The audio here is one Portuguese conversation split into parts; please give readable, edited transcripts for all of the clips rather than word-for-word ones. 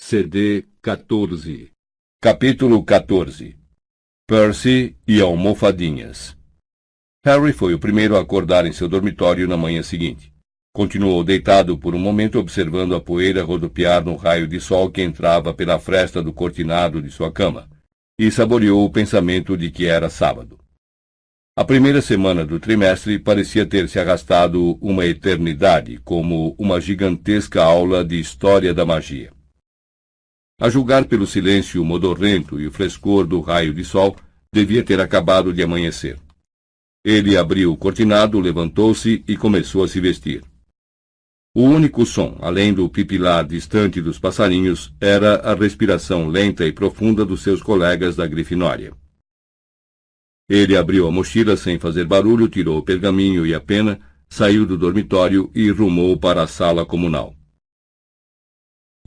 CD 14. Capítulo 14. Percy e almofadinhas. Harry foi o primeiro a acordar em seu dormitório na manhã seguinte. Continuou deitado por um momento observando a poeira rodopiar no raio de sol que entrava pela fresta do cortinado de sua cama, e saboreou o pensamento de que era sábado. A primeira semana do trimestre parecia ter se arrastado uma eternidade, como uma gigantesca aula de história da magia. A julgar pelo silêncio modorrento e o frescor do raio de sol, devia ter acabado de amanhecer. Ele abriu o cortinado, levantou-se e começou a se vestir. O único som, além do pipilar distante dos passarinhos, era a respiração lenta e profunda dos seus colegas da Grifinória. Ele abriu a mochila sem fazer barulho, tirou o pergaminho e a pena, saiu do dormitório e rumou para a sala comunal.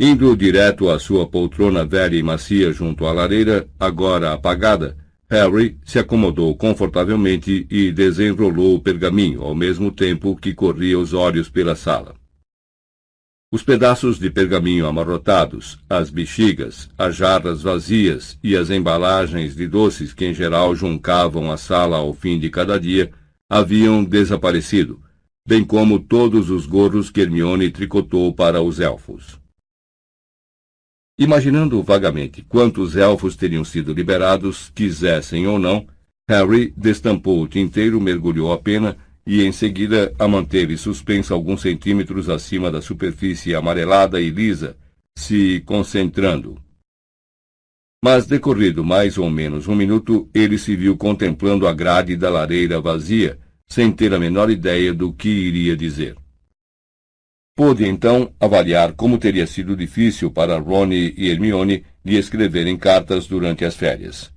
Indo direto à sua poltrona velha e macia junto à lareira, agora apagada, Harry se acomodou confortavelmente e desenrolou o pergaminho, ao mesmo tempo que corria os olhos pela sala. Os pedaços de pergaminho amarrotados, as bexigas, as jarras vazias e as embalagens de doces que em geral juncavam a sala ao fim de cada dia haviam desaparecido, bem como todos os gorros que Hermione tricotou para os elfos. Imaginando vagamente quantos elfos teriam sido liberados, quisessem ou não, Harry destampou o tinteiro, mergulhou a pena e em seguida a manteve suspensa alguns centímetros acima da superfície amarelada e lisa, se concentrando. Mas decorrido mais ou menos um minuto, ele se viu contemplando a grade da lareira vazia, sem ter a menor ideia do que iria dizer. Pôde então avaliar como teria sido difícil para Rony e Hermione lhe escreverem cartas durante as férias.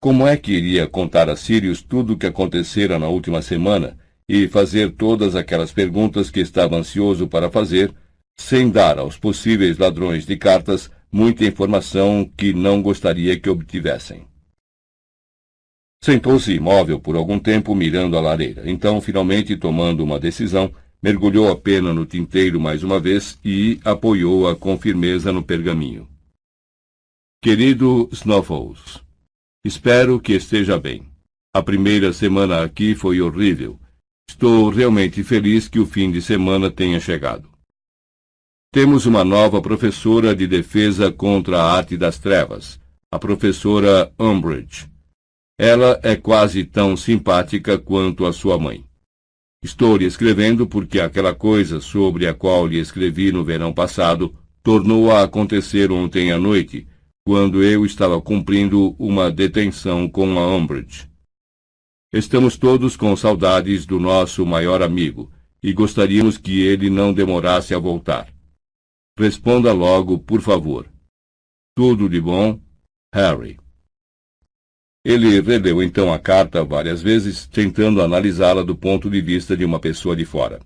Como é que iria contar a Sirius tudo o que acontecera na última semana e fazer todas aquelas perguntas que estava ansioso para fazer, sem dar aos possíveis ladrões de cartas muita informação que não gostaria que obtivessem? Sentou-se imóvel por algum tempo mirando a lareira. Então, finalmente, tomando uma decisão, mergulhou a pena no tinteiro mais uma vez e apoiou-a com firmeza no pergaminho. Querido Snuffles, espero que esteja bem. A primeira semana aqui foi horrível. Estou realmente feliz que o fim de semana tenha chegado. Temos uma nova professora de defesa contra a arte das trevas, a professora Umbridge. Ela é quase tão simpática quanto a sua mãe. Estou lhe escrevendo porque aquela coisa sobre a qual lhe escrevi no verão passado tornou a acontecer ontem à noite, quando eu estava cumprindo uma detenção com a Umbridge. Estamos todos com saudades do nosso maior amigo e gostaríamos que ele não demorasse a voltar. Responda logo, por favor. Tudo de bom, Harry. Ele releu então a carta várias vezes, tentando analisá-la do ponto de vista de uma pessoa de fora.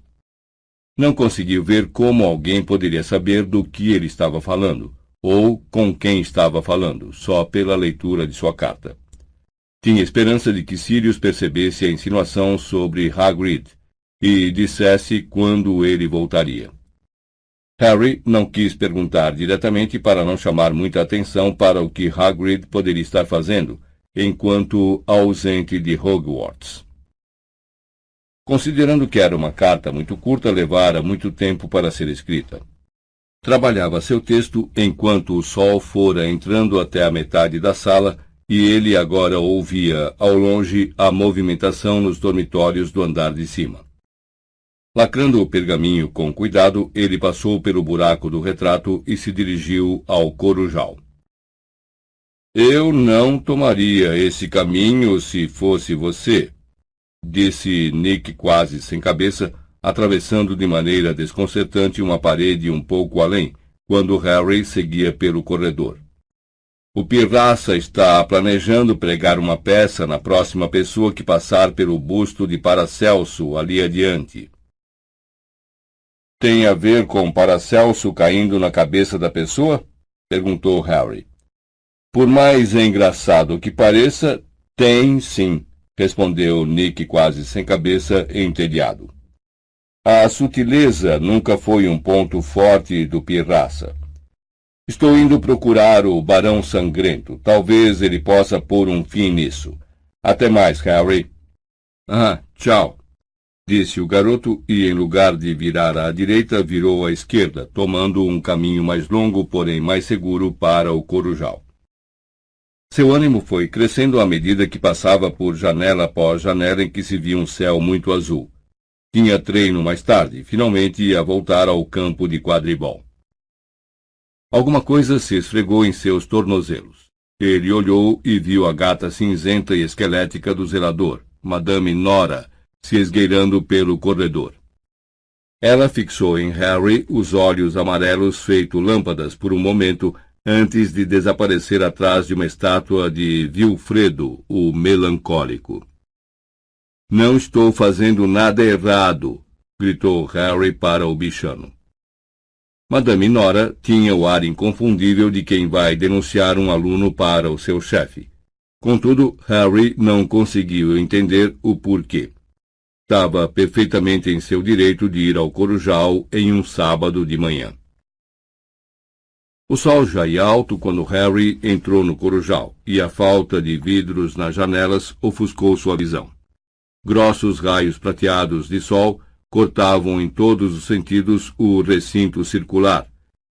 Não conseguiu ver como alguém poderia saber do que ele estava falando, ou com quem estava falando, só pela leitura de sua carta. Tinha esperança de que Sirius percebesse a insinuação sobre Hagrid e dissesse quando ele voltaria. Harry não quis perguntar diretamente para não chamar muita atenção para o que Hagrid poderia estar fazendo, enquanto ausente de Hogwarts. Considerando que era uma carta muito curta, levara muito tempo para ser escrita. Trabalhava seu texto enquanto o sol fora entrando até a metade da sala e ele agora ouvia, ao longe, a movimentação nos dormitórios do andar de cima. Lacrando o pergaminho com cuidado, ele passou pelo buraco do retrato e se dirigiu ao Corujal. Eu não tomaria esse caminho se fosse você, disse Nick quase sem cabeça, atravessando de maneira desconcertante uma parede um pouco além, quando Harry seguia pelo corredor. O Pirraça está planejando pregar uma peça na próxima pessoa que passar pelo busto de Paracelso ali adiante. Tem a ver com Paracelso caindo na cabeça da pessoa? Perguntou Harry. Por mais engraçado que pareça, tem sim, respondeu Nick quase sem cabeça, entediado. A sutileza nunca foi um ponto forte do Pirraça. Estou indo procurar o Barão Sangrento. Talvez ele possa pôr um fim nisso. Até mais, Harry. Ah, tchau, disse o garoto e, em lugar de virar à direita, virou à esquerda, tomando um caminho mais longo, porém mais seguro, para o Corujal. Seu ânimo foi crescendo à medida que passava por janela após janela em que se via um céu muito azul. Tinha treino mais tarde e finalmente ia voltar ao campo de quadribol. Alguma coisa se esfregou em seus tornozelos. Ele olhou e viu a gata cinzenta e esquelética do zelador, Madame Nora, se esgueirando pelo corredor. Ela fixou em Harry os olhos amarelos feito lâmpadas por um momento antes de desaparecer atrás de uma estátua de Vilfredo, o melancólico. Não estou fazendo nada errado, gritou Harry para o bichano. Madame Nora tinha o ar inconfundível de quem vai denunciar um aluno para o seu chefe. Contudo, Harry não conseguiu entender o porquê. Estava perfeitamente em seu direito de ir ao Corujal em um sábado de manhã. O sol já ia alto quando Harry entrou no Corujal, e a falta de vidros nas janelas ofuscou sua visão. Grossos raios prateados de sol cortavam em todos os sentidos o recinto circular,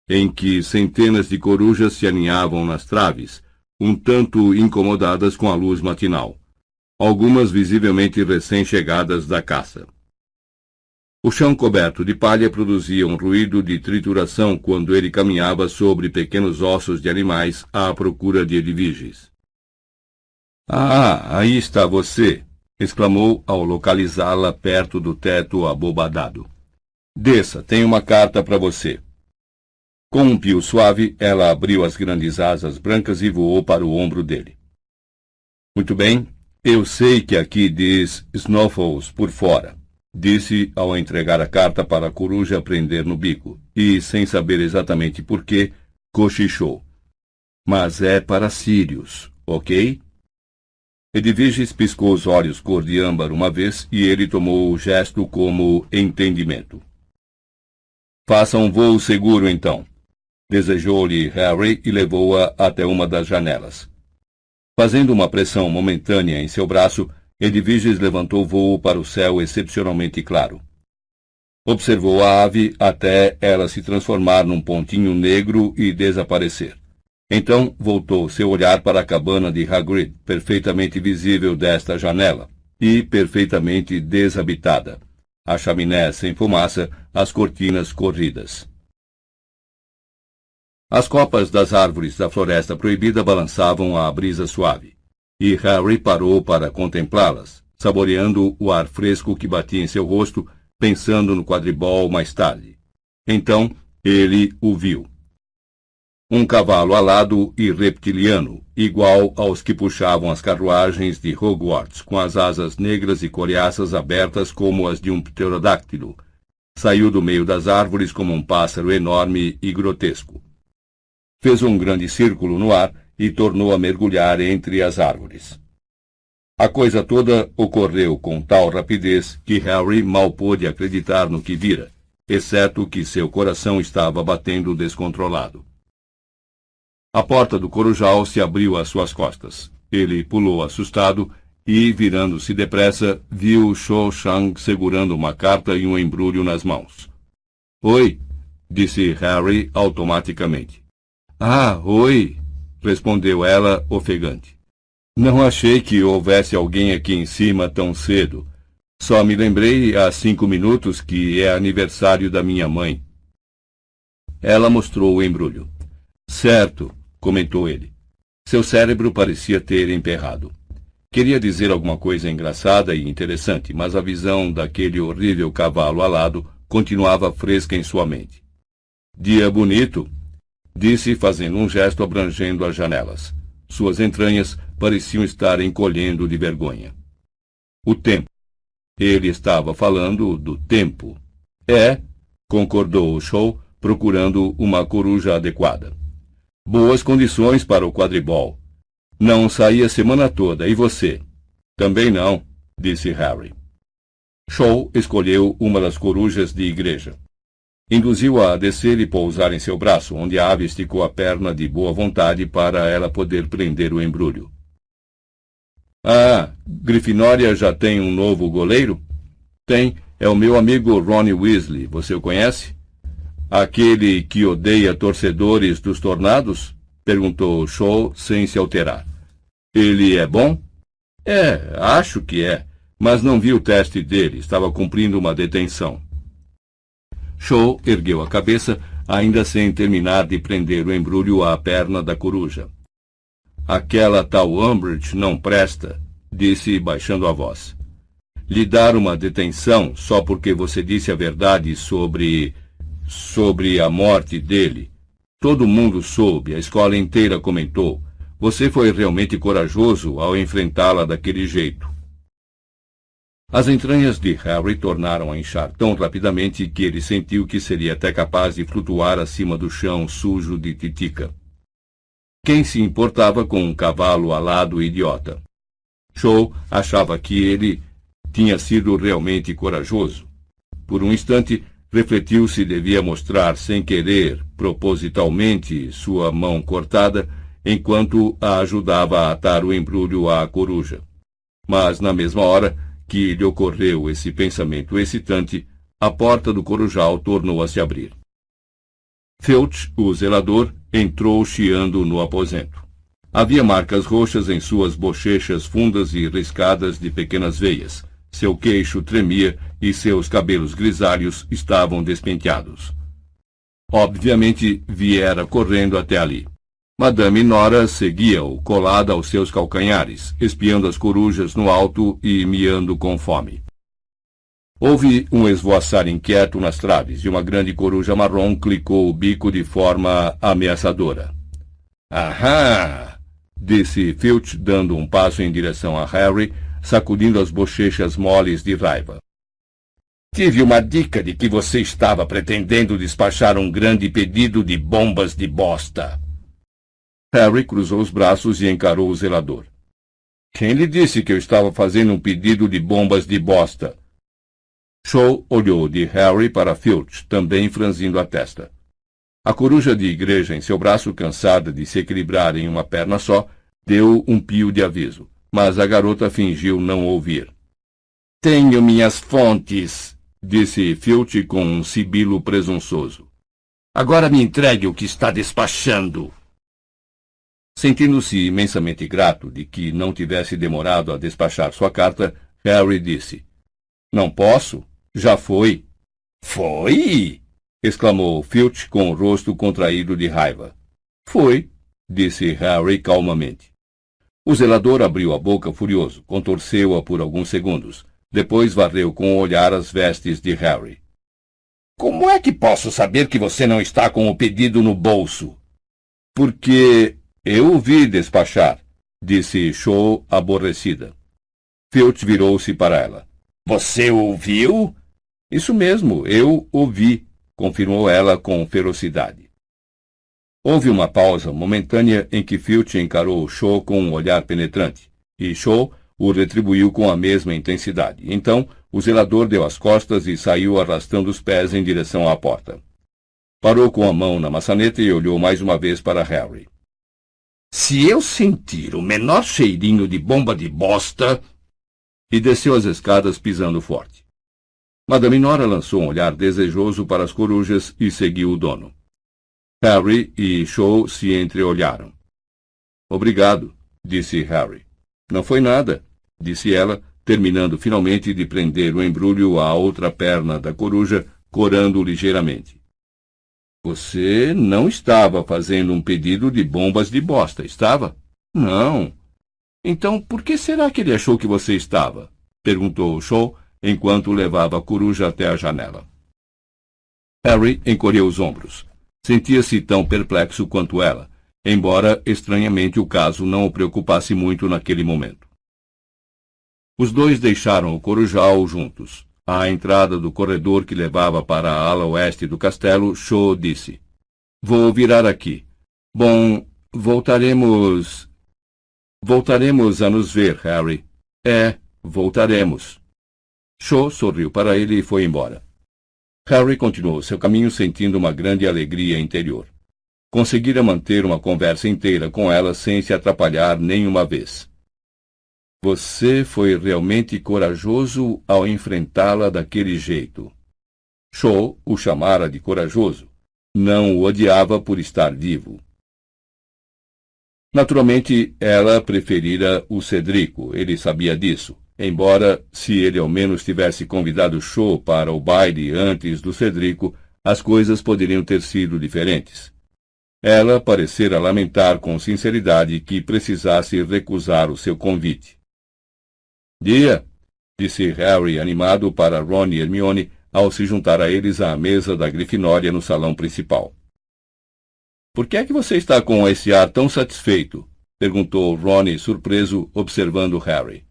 em que centenas de corujas se aninhavam nas traves, um tanto incomodadas com a luz matinal, algumas visivelmente recém-chegadas da caça. O chão coberto de palha produzia um ruído de trituração quando ele caminhava sobre pequenos ossos de animais à procura de Edviges. Ah, aí está você! Exclamou ao localizá-la perto do teto abobadado. Desça, tenho uma carta para você. Com um pio suave, ela abriu as grandes asas brancas e voou para o ombro dele. Muito bem, eu sei que aqui diz Snuffles por fora, disse ao entregar a carta para a coruja prender no bico, e, sem saber exatamente por quê, cochichou. Mas é para Sirius, ok? Edviges piscou os olhos cor de âmbar uma vez e ele tomou o gesto como entendimento. Faça um voo seguro, então. Desejou-lhe Harry e levou-a até uma das janelas. Fazendo uma pressão momentânea em seu braço, Edviges levantou voo para o céu excepcionalmente claro. Observou a ave até ela se transformar num pontinho negro e desaparecer. Então voltou seu olhar para a cabana de Hagrid, perfeitamente visível desta janela, e perfeitamente desabitada. A chaminé sem fumaça, as cortinas corridas. As copas das árvores da floresta proibida balançavam à brisa suave, e Harry parou para contemplá-las, saboreando o ar fresco que batia em seu rosto, pensando no quadribol mais tarde. Então ele o viu. Um cavalo alado e reptiliano, igual aos que puxavam as carruagens de Hogwarts, com as asas negras e coriaças abertas como as de um pterodáctilo. Saiu do meio das árvores como um pássaro enorme e grotesco. Fez um grande círculo no ar e tornou a mergulhar entre as árvores. A coisa toda ocorreu com tal rapidez que Harry mal pôde acreditar no que vira, exceto que seu coração estava batendo descontrolado. A porta do Corujal se abriu às suas costas. Ele pulou assustado e, virando-se depressa, viu Cho Chang segurando uma carta e um embrulho nas mãos. Oi, disse Harry automaticamente. Ah, oi, respondeu ela, ofegante. Não achei que houvesse alguém aqui em cima tão cedo. Só me lembrei há 5 minutos que é aniversário da minha mãe. Ela mostrou o embrulho. Certo, comentou ele. Seu cérebro parecia ter emperrado. Queria dizer alguma coisa engraçada e interessante, mas a visão daquele horrível cavalo alado continuava fresca em sua mente. Dia bonito, disse fazendo um gesto abrangendo as janelas. Suas entranhas pareciam estar encolhendo de vergonha. O tempo. Ele estava falando do tempo. É, concordou o Cho, procurando uma coruja adequada. Boas condições para o quadribol. Não saí a semana toda, e você? Também não, disse Harry. Cho escolheu uma das corujas de igreja. Induziu-a a descer e pousar em seu braço, onde a ave esticou a perna de boa vontade para ela poder prender o embrulho. Ah, Grifinória já tem um novo goleiro? Tem, é o meu amigo Ron Weasley, você o conhece? Aquele que odeia torcedores dos Tornados? Perguntou Cho sem se alterar. Ele é bom? É, acho que é, mas não vi o teste dele, estava cumprindo uma detenção. Cho ergueu a cabeça, ainda sem terminar de prender o embrulho à perna da coruja. Aquela tal Umbridge não presta, disse baixando a voz. Lhe dar uma detenção só porque você disse a verdade sobre a morte dele. Todo mundo soube, a escola inteira comentou. Você foi realmente corajoso ao enfrentá-la daquele jeito. As entranhas de Harry tornaram a inchar tão rapidamente que ele sentiu que seria até capaz de flutuar acima do chão sujo de Titica. Quem se importava com um cavalo alado idiota? Cho achava que ele tinha sido realmente corajoso. Por um instante, refletiu se devia mostrar sem querer, propositalmente, sua mão cortada, enquanto a ajudava a atar o embrulho à coruja. Mas, na mesma hora que lhe ocorreu esse pensamento excitante, a porta do corujal tornou a se abrir. Filch, o zelador, entrou chiando no aposento. Havia marcas roxas em suas bochechas fundas e riscadas de pequenas veias. Seu queixo tremia e seus cabelos grisalhos estavam despenteados. Obviamente, viera correndo até ali. Madame Nora seguia-o, colada aos seus calcanhares, espiando as corujas no alto e miando com fome. Houve um esvoaçar inquieto nas traves e uma grande coruja marrom clicou o bico de forma ameaçadora. Ahá! Disse Filch, dando um passo em direção a Harry, sacudindo as bochechas moles de raiva. Tive uma dica de que você estava pretendendo despachar um grande pedido de bombas de bosta. Harry cruzou os braços e encarou o zelador. Quem lhe disse que eu estava fazendo um pedido de bombas de bosta? Cho olhou de Harry para Filch, também franzindo a testa. A coruja de igreja em seu braço, cansada de se equilibrar em uma perna só, deu um pio de aviso, mas a garota fingiu não ouvir. Tenho minhas fontes, disse Filch com um sibilo presunçoso. Agora me entregue o que está despachando. Sentindo-se imensamente grato de que não tivesse demorado a despachar sua carta, Harry disse, Não posso, já foi. Foi? Exclamou Filch com o rosto contraído de raiva. Foi, disse Harry calmamente. O zelador abriu a boca furioso, contorceu-a por alguns segundos. Depois varreu com o olhar as vestes de Harry. Como é que posso saber que você não está com o pedido no bolso? Porque eu o vi despachar, disse Cho aborrecida. Filch virou-se para ela. Você o ouviu? Isso mesmo, eu o vi, confirmou ela com ferocidade. Houve uma pausa momentânea em que Filch encarou Cho com um olhar penetrante, e Cho o retribuiu com a mesma intensidade. Então, o zelador deu as costas e saiu arrastando os pés em direção à porta. Parou com a mão na maçaneta e olhou mais uma vez para Harry. Se eu sentir o menor cheirinho de bomba de bosta... E desceu as escadas pisando forte. Madame Nora lançou um olhar desejoso para as corujas e seguiu o dono. Harry e Cho se entreolharam. Obrigado, disse Harry. Não foi nada, disse ela, terminando finalmente de prender o embrulho à outra perna da coruja, corando ligeiramente. Você não estava fazendo um pedido de bombas de bosta, estava? Não. Então, por que será que ele achou que você estava? Perguntou Cho, enquanto levava a coruja até a janela. Harry encolheu os ombros. Sentia-se tão perplexo quanto ela, embora, estranhamente, o caso não o preocupasse muito naquele momento. Os dois deixaram o corujal juntos. À entrada do corredor que levava para a ala oeste do castelo, Cho disse, Vou virar aqui. Bom, voltaremos a nos ver, Harry. Voltaremos. Cho sorriu para ele e foi embora. Harry continuou seu caminho sentindo uma grande alegria interior. Conseguira manter uma conversa inteira com ela sem se atrapalhar nenhuma vez. Você foi realmente corajoso ao enfrentá-la daquele jeito. Cho o chamara de corajoso. Não o odiava por estar vivo. Naturalmente, ela preferira o Cedrico, ele sabia disso, embora, se ele ao menos tivesse convidado Cho para o baile antes do Cedrico, as coisas poderiam ter sido diferentes. Ela parecera lamentar com sinceridade que precisasse recusar o seu convite. Dia, disse Harry animado para Ron e Hermione ao se juntar a eles à mesa da Grifinória no salão principal. Por que é que você está com esse ar tão satisfeito? Perguntou Ron, surpreso, observando Harry.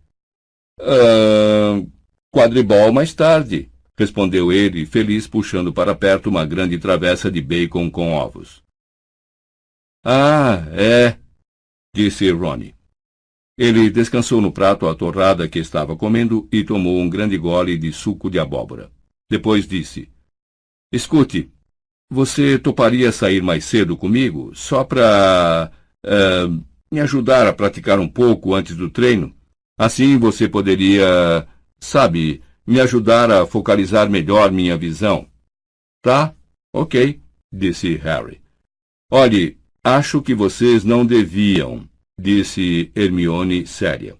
Quadribol mais tarde, respondeu ele, feliz, puxando para perto uma grande travessa de bacon com ovos. Ah, é, disse Ron. Ele descansou no prato a torrada que estava comendo e tomou um grande gole de suco de abóbora. Depois disse, escute, você toparia sair mais cedo comigo, só para me ajudar a praticar um pouco antes do treino? Assim você poderia, sabe, me ajudar a focalizar melhor minha visão. Tá? Ok, disse Harry. Olhe, acho que vocês não deviam, disse Hermione séria.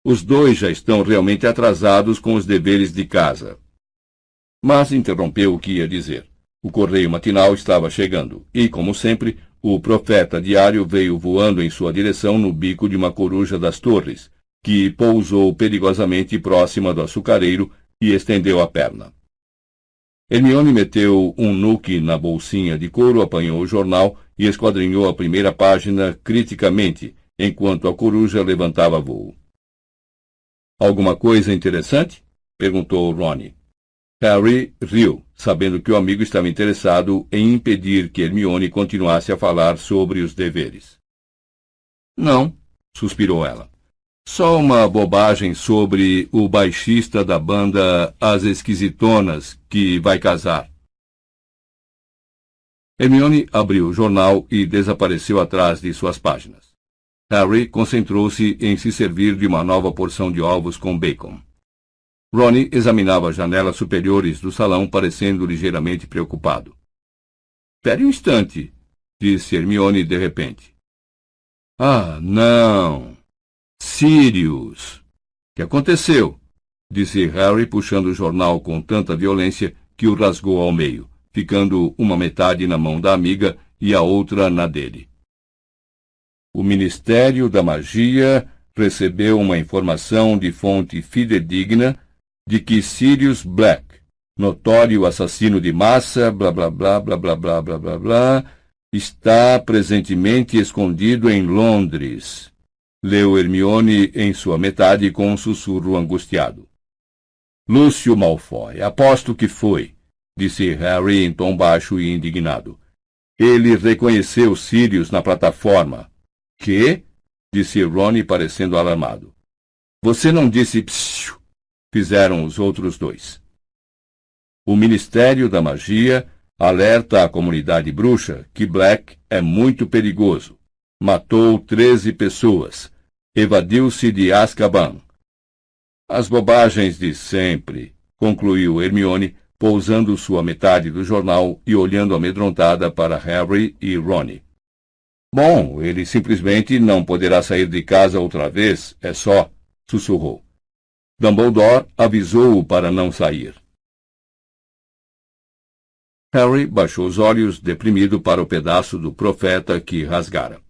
Os dois já estão realmente atrasados com os deveres de casa. Mas interrompeu o que ia dizer. O correio matinal estava chegando, e, como sempre, o profeta diário veio voando em sua direção no bico de uma coruja das torres, que pousou perigosamente próxima do açucareiro e estendeu a perna. Hermione meteu um nuque na bolsinha de couro, apanhou o jornal e esquadrinhou a primeira página criticamente, enquanto a coruja levantava voo. Alguma coisa interessante? Perguntou Ron. Harry riu, sabendo que o amigo estava interessado em impedir que Hermione continuasse a falar sobre os deveres. Não, suspirou ela. Só uma bobagem sobre o baixista da banda As Esquisitonas, que vai casar. Hermione abriu o jornal e desapareceu atrás de suas páginas. Harry concentrou-se em se servir de uma nova porção de ovos com bacon. Ron examinava as janelas superiores do salão, parecendo ligeiramente preocupado. — Espere um instante, disse Hermione de repente. — Ah, não! Sirius! — O que aconteceu? Disse Harry, puxando o jornal com tanta violência que o rasgou ao meio, ficando uma metade na mão da amiga e a outra na dele. O Ministério da Magia recebeu uma informação de fonte fidedigna de que Sirius Black, notório assassino de massa, blá blá blá blá blá blá blá blá blá, está presentemente escondido em Londres, leu Hermione em sua metade com um sussurro angustiado. Lúcio Malfoy, aposto que foi, disse Harry em tom baixo e indignado. Ele reconheceu Sirius na plataforma. Que? Disse Ron, parecendo alarmado. Você não disse psiu, fizeram os outros dois. O Ministério da Magia alerta a comunidade bruxa que Black é muito perigoso. Matou 13 pessoas. Evadiu-se de Azkaban. As bobagens de sempre, concluiu Hermione, pousando sua metade do jornal e olhando amedrontada para Harry e Ron. Bom, ele simplesmente não poderá sair de casa outra vez, é só, sussurrou. Dumbledore avisou-o para não sair. Harry baixou os olhos, deprimido, para o pedaço do profeta que rasgara.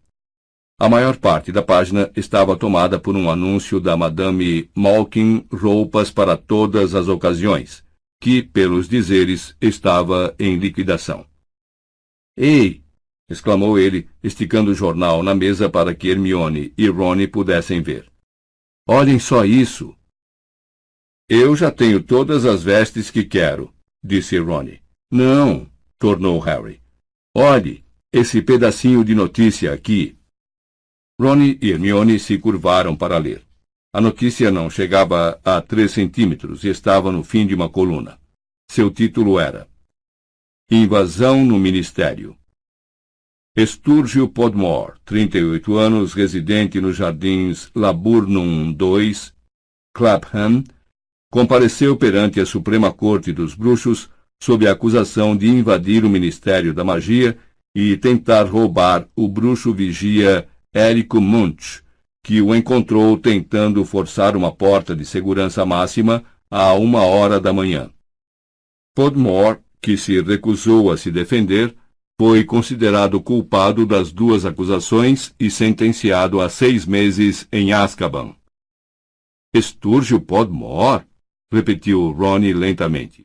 A maior parte da página estava tomada por um anúncio da Madame Malkin Roupas para Todas as Ocasiões, que, pelos dizeres, estava em liquidação. Ei! Exclamou ele, esticando o jornal na mesa para que Hermione e Ron pudessem ver. Olhem só isso! Eu já tenho todas as vestes que quero, disse Ron. Não, tornou Harry. Olhe, esse pedacinho de notícia aqui. Ron e Hermione se curvaram para ler. A notícia não chegava a 3 centímetros e estava no fim de uma coluna. Seu título era Invasão no Ministério. Sturgill Podmore, 38 anos, residente nos Jardins Laburnum 2, Clapham, compareceu perante a Suprema Corte dos Bruxos sob a acusação de invadir o Ministério da Magia e tentar roubar o bruxo vigia Érico Munch, que o encontrou tentando forçar uma porta de segurança máxima a 1h da manhã. Podmore, que se recusou a se defender, foi considerado culpado das duas acusações e sentenciado a 6 meses em Azkaban. Sturgill Podmore? Repetiu Rony lentamente.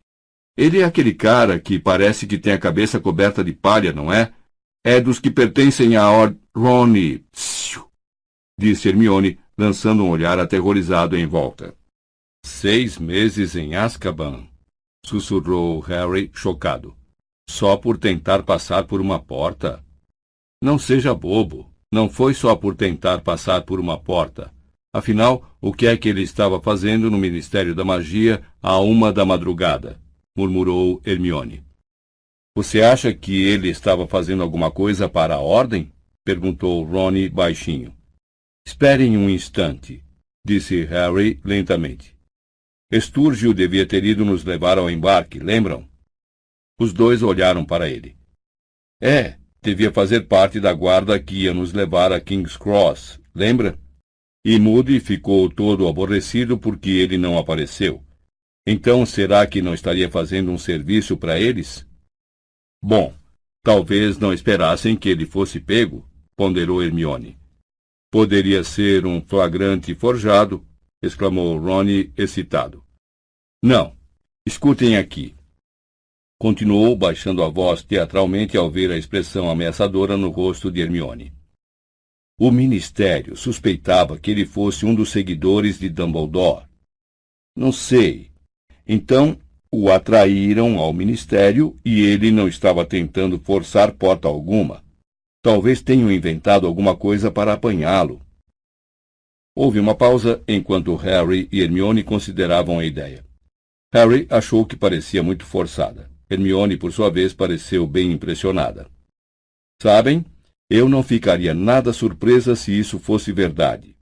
Ele é aquele cara que parece que tem a cabeça coberta de palha, não é? É dos que pertencem à Rony, psiu, disse Hermione, lançando um olhar aterrorizado em volta. 6 meses em Azkaban, sussurrou Harry, chocado. Só por tentar passar por uma porta? Não seja bobo. Não foi só por tentar passar por uma porta. Afinal, o que é que ele estava fazendo no Ministério da Magia à 1h da manhã? Murmurou Hermione. Você acha que ele estava fazendo alguma coisa para a ordem? Perguntou Rony baixinho. Esperem um instante, disse Harry lentamente. Sturgill devia ter ido nos levar ao embarque, lembram? Os dois olharam para ele. Devia fazer parte da guarda que ia nos levar a King's Cross, lembra? E Moody ficou todo aborrecido porque ele não apareceu. Então, será que não estaria fazendo um serviço para eles? Bom, talvez não esperassem que ele fosse pego, ponderou Hermione. Poderia ser um flagrante forjado, exclamou Rony, excitado. Não, escutem aqui. Continuou, baixando a voz teatralmente ao ver a expressão ameaçadora no rosto de Hermione. O Ministério suspeitava que ele fosse um dos seguidores de Dumbledore. Não sei. Então, o atraíram ao Ministério e ele não estava tentando forçar porta alguma. Talvez tenham inventado alguma coisa para apanhá-lo. Houve uma pausa enquanto Harry e Hermione consideravam a ideia. Harry achou que parecia muito forçada. Hermione, por sua vez, pareceu bem impressionada. Sabem, eu não ficaria nada surpresa se isso fosse verdade.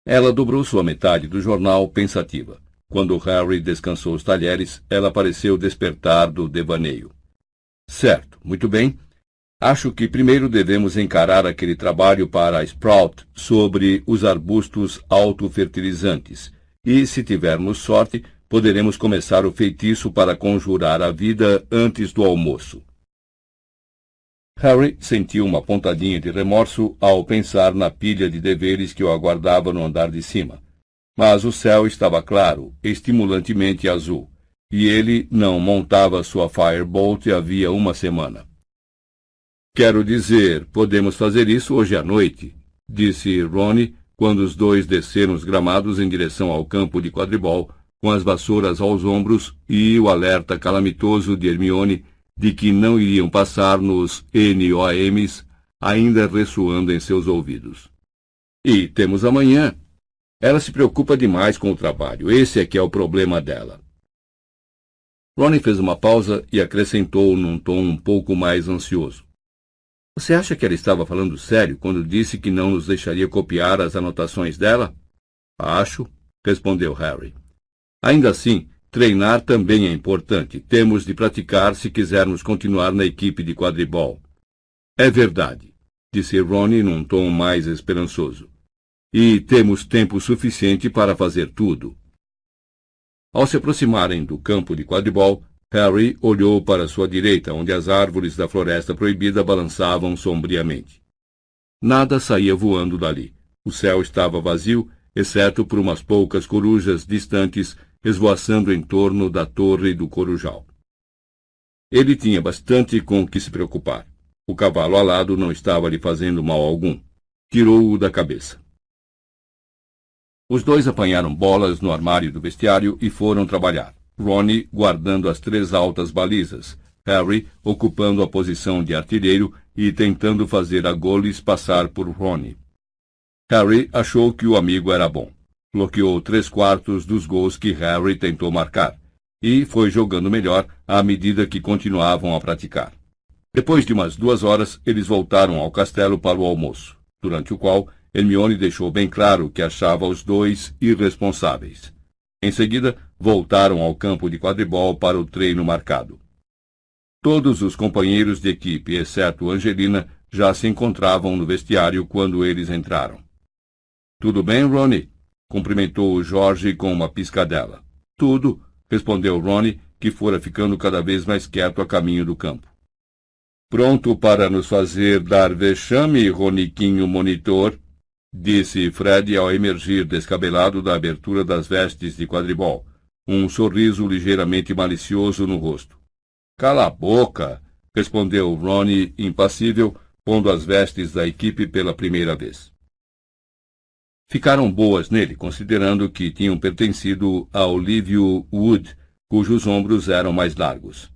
Ela dobrou sua metade do jornal, pensativa. Quando Harry descansou os talheres, ela pareceu despertar do devaneio. Certo, muito bem. Acho que primeiro devemos encarar aquele trabalho para a Sprout sobre os arbustos autofertilizantes. E, se tivermos sorte, poderemos começar o feitiço para conjurar a vida antes do almoço. Harry sentiu uma pontadinha de remorso ao pensar na pilha de deveres que o aguardava no andar de cima. Mas o céu estava claro, estimulantemente azul, e ele não montava sua Firebolt havia 1 semana. Quero dizer, podemos fazer isso hoje à noite, disse Rony, quando os dois desceram os gramados em direção ao campo de quadribol, com as vassouras aos ombros e o alerta calamitoso de Hermione de que não iriam passar nos NOMs ainda ressoando em seus ouvidos. E temos amanhã. Ela se preocupa demais com o trabalho. Esse é que é o problema dela. Rony fez uma pausa e acrescentou num tom um pouco mais ansioso. Você acha que ela estava falando sério quando disse que não nos deixaria copiar as anotações dela? Acho, respondeu Harry. Ainda assim, treinar também é importante. Temos de praticar se quisermos continuar na equipe de quadribol. É verdade, disse Rony num tom mais esperançoso. E temos tempo suficiente para fazer tudo. Ao se aproximarem do campo de quadribol, Harry olhou para sua direita, onde as árvores da Floresta Proibida balançavam sombriamente. Nada saía voando dali. O céu estava vazio, exceto por umas poucas corujas distantes esvoaçando em torno da torre do Corujal. Ele tinha bastante com que se preocupar. O cavalo alado não estava lhe fazendo mal algum. Tirou-o da cabeça. Os dois apanharam bolas no armário do vestiário e foram trabalhar. Rony guardando as 3 altas balizas, Harry ocupando a posição de artilheiro e tentando fazer a Goles passar por Rony. Harry achou que o amigo era bom. Bloqueou 3/4 dos gols que Harry tentou marcar, e foi jogando melhor à medida que continuavam a praticar. Depois de umas 2 horas, eles voltaram ao castelo para o almoço, durante o qual Hermione deixou bem claro que achava os dois irresponsáveis. Em seguida, voltaram ao campo de quadribol para o treino marcado. Todos os companheiros de equipe, exceto Angelina, já se encontravam no vestiário quando eles entraram. "Tudo bem, Ronnie?" cumprimentou George com uma piscadela. "Tudo", respondeu Ronnie, que fora ficando cada vez mais quieto a caminho do campo. "Pronto para nos fazer dar vexame, Roniquinho Monitor?" disse Fred ao emergir descabelado da abertura das vestes de quadribol, um sorriso ligeiramente malicioso no rosto. "Cala a boca!" respondeu Ronnie, impassível, pondo as vestes da equipe pela primeira vez. Ficaram boas nele, considerando que tinham pertencido a Olívio Wood, cujos ombros eram mais largos.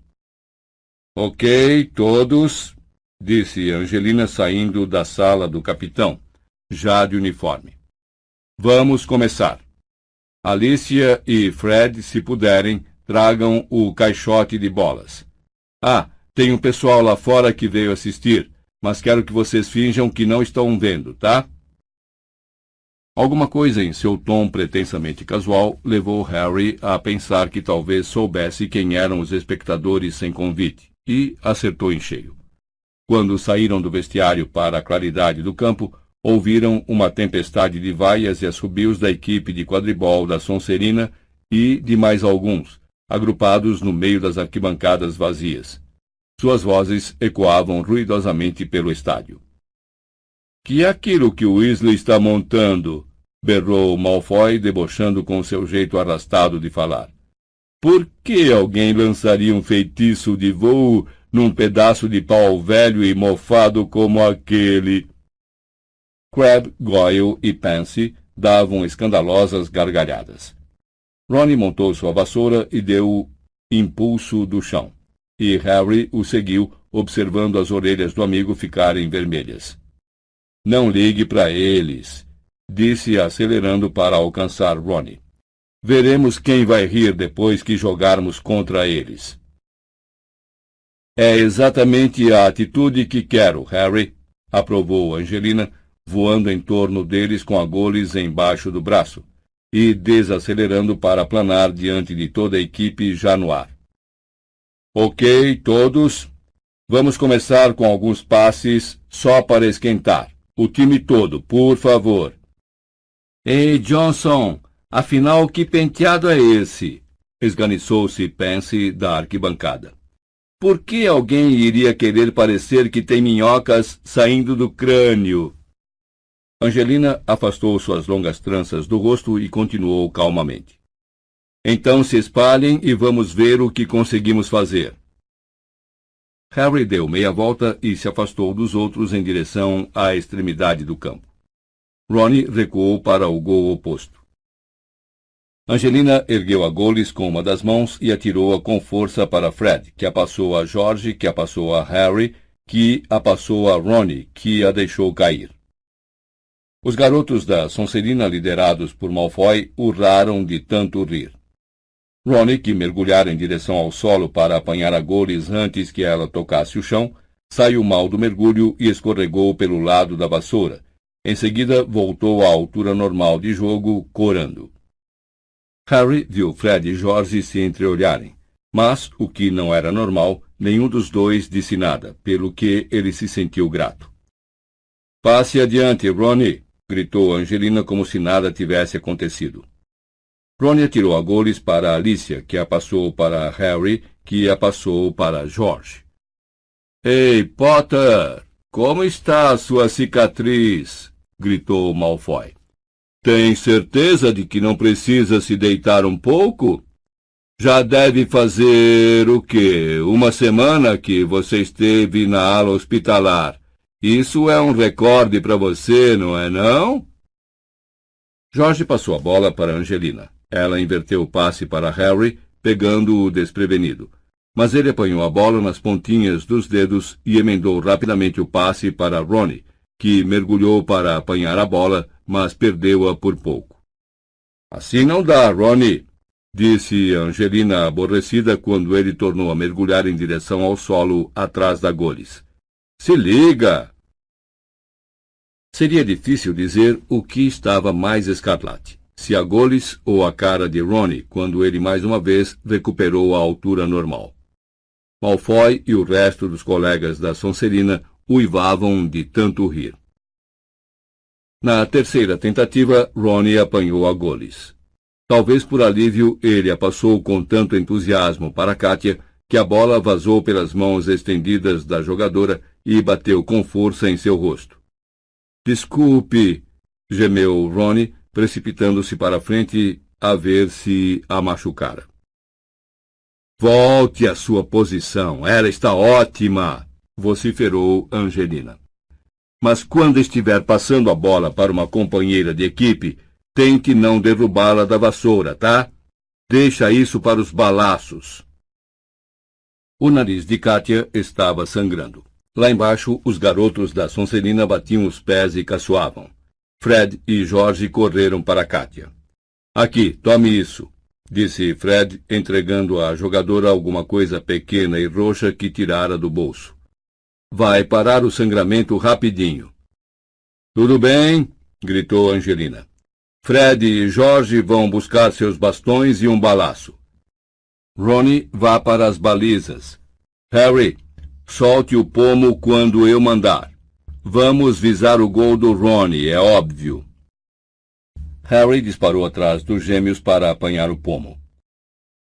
"Ok, todos", disse Angelina saindo da sala do capitão, já de uniforme. "Vamos começar. Alicia e Fred, se puderem, tragam o caixote de bolas. Ah, tem um pessoal lá fora que veio assistir, mas quero que vocês finjam que não estão vendo, tá?" Alguma coisa em seu tom pretensamente casual levou Harry a pensar que talvez soubesse quem eram os espectadores sem convite, e acertou em cheio. Quando saíram do vestiário para a claridade do campo, ouviram uma tempestade de vaias e assobios da equipe de quadribol da Sonserina e de mais alguns, agrupados no meio das arquibancadas vazias. Suas vozes ecoavam ruidosamente pelo estádio. "Que é aquilo que o Weasley está montando?" berrou Malfoy, debochando com seu jeito arrastado de falar. "Por que alguém lançaria um feitiço de voo num pedaço de pau velho e mofado como aquele?" Crabbe, Goyle e Pansy davam escandalosas gargalhadas. Ron montou sua vassoura e deu impulso do chão, e Harry o seguiu, observando as orelhas do amigo ficarem vermelhas. "Não ligue para eles", disse acelerando para alcançar Ron. "Veremos quem vai rir depois que jogarmos contra eles." "É exatamente a atitude que quero, Harry", aprovou Angelina, voando em torno deles com a Goles embaixo do braço e desacelerando para planar diante de toda a equipe já no ar. "Ok, todos. Vamos começar com alguns passes só para esquentar. O time todo, por favor." "Ei, Johnson, afinal que penteado é esse?" esganiçou-se Pansy da arquibancada. "Por que alguém iria querer parecer que tem minhocas saindo do crânio?" Angelina afastou suas longas tranças do rosto e continuou calmamente. "Então se espalhem e vamos ver o que conseguimos fazer." Harry deu meia volta e se afastou dos outros em direção à extremidade do campo. Ron recuou para o gol oposto. Angelina ergueu a Goles com uma das mãos e atirou-a com força para Fred, que a passou a George, que a passou a Harry, que a passou a Ron, que a deixou cair. Os garotos da Sonserina, liderados por Malfoy, urraram de tanto rir. Ron, que mergulhara em direção ao solo para apanhar a Goles antes que ela tocasse o chão, saiu mal do mergulho e escorregou pelo lado da vassoura. Em seguida, voltou à altura normal de jogo, corando. Harry viu Fred e George se entreolharem, mas, o que não era normal, nenhum dos dois disse nada, pelo que ele se sentiu grato. "Passe adiante, Ron", gritou Angelina como se nada tivesse acontecido. Ron atirou a Goles para Alicia, que a passou para Harry, que a passou para George. "Ei, Potter, como está a sua cicatriz?" gritou Malfoy. "Tem certeza de que não precisa se deitar um pouco? Já deve fazer o quê? Uma semana que você esteve na ala hospitalar. Isso é um recorde para você, não é não?" George passou a bola para Angelina. Ela inverteu o passe para Harry, pegando-o desprevenido. Mas ele apanhou a bola nas pontinhas dos dedos e emendou rapidamente o passe para Ron, que mergulhou para apanhar a bola, mas perdeu-a por pouco. "Assim não dá, Ron", disse Angelina aborrecida quando ele tornou a mergulhar em direção ao solo atrás da Goles. Se liga! Seria difícil dizer o que estava mais escarlate, se a Goles ou a cara de Ronnie, quando ele mais uma vez recuperou a altura normal. Malfoy e o resto dos colegas da Sonserina uivavam de tanto rir. Na terceira tentativa, Ronnie apanhou a Goles. Talvez por alívio, ele a passou com tanto entusiasmo para Katia que a bola vazou pelas mãos estendidas da jogadora e bateu com força em seu rosto. Desculpe, gemeu Ronnie, precipitando-se para a frente a ver se a machucara. Volte à sua posição, ela está ótima, vociferou Angelina. Mas quando estiver passando a bola para uma companheira de equipe, tente não derrubá-la da vassoura, tá? Deixa isso para os balaços. O nariz de Katia estava sangrando. Lá embaixo, os garotos da Sonserina batiam os pés e caçoavam. Fred e George correram para Katia. Aqui, tome isso, disse Fred, entregando à jogadora alguma coisa pequena e roxa que tirara do bolso. Vai parar o sangramento rapidinho. Tudo bem, gritou Angelina. Fred e George vão buscar seus bastões e um balaço. Ronnie vá para as balizas. Harry, solte o pomo quando eu mandar. Vamos visar o gol do Ronnie, é óbvio. Harry disparou atrás dos gêmeos para apanhar o pomo.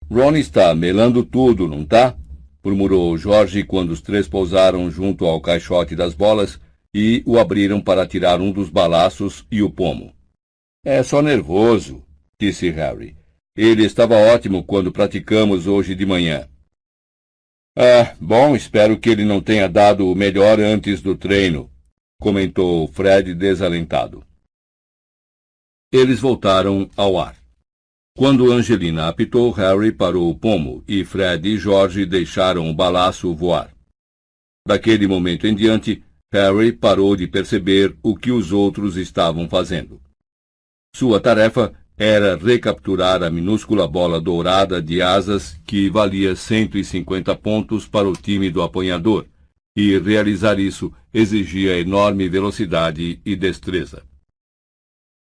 Ronnie está melando tudo, não tá? Murmurou George quando os três pousaram junto ao caixote das bolas e o abriram para tirar um dos balaços e o pomo. É só nervoso, disse Harry. Ele estava ótimo quando praticamos hoje de manhã. Bom, espero que ele não tenha dado o melhor antes do treino, comentou Fred desalentado. Eles voltaram ao ar. Quando Angelina apitou, Harry parou o pomo e Fred e George deixaram o balaço voar. Daquele momento em diante, Harry parou de perceber o que os outros estavam fazendo. Sua tarefa era recapturar a minúscula bola dourada de asas que valia 150 pontos para o time do apanhador, e realizar isso exigia enorme velocidade e destreza.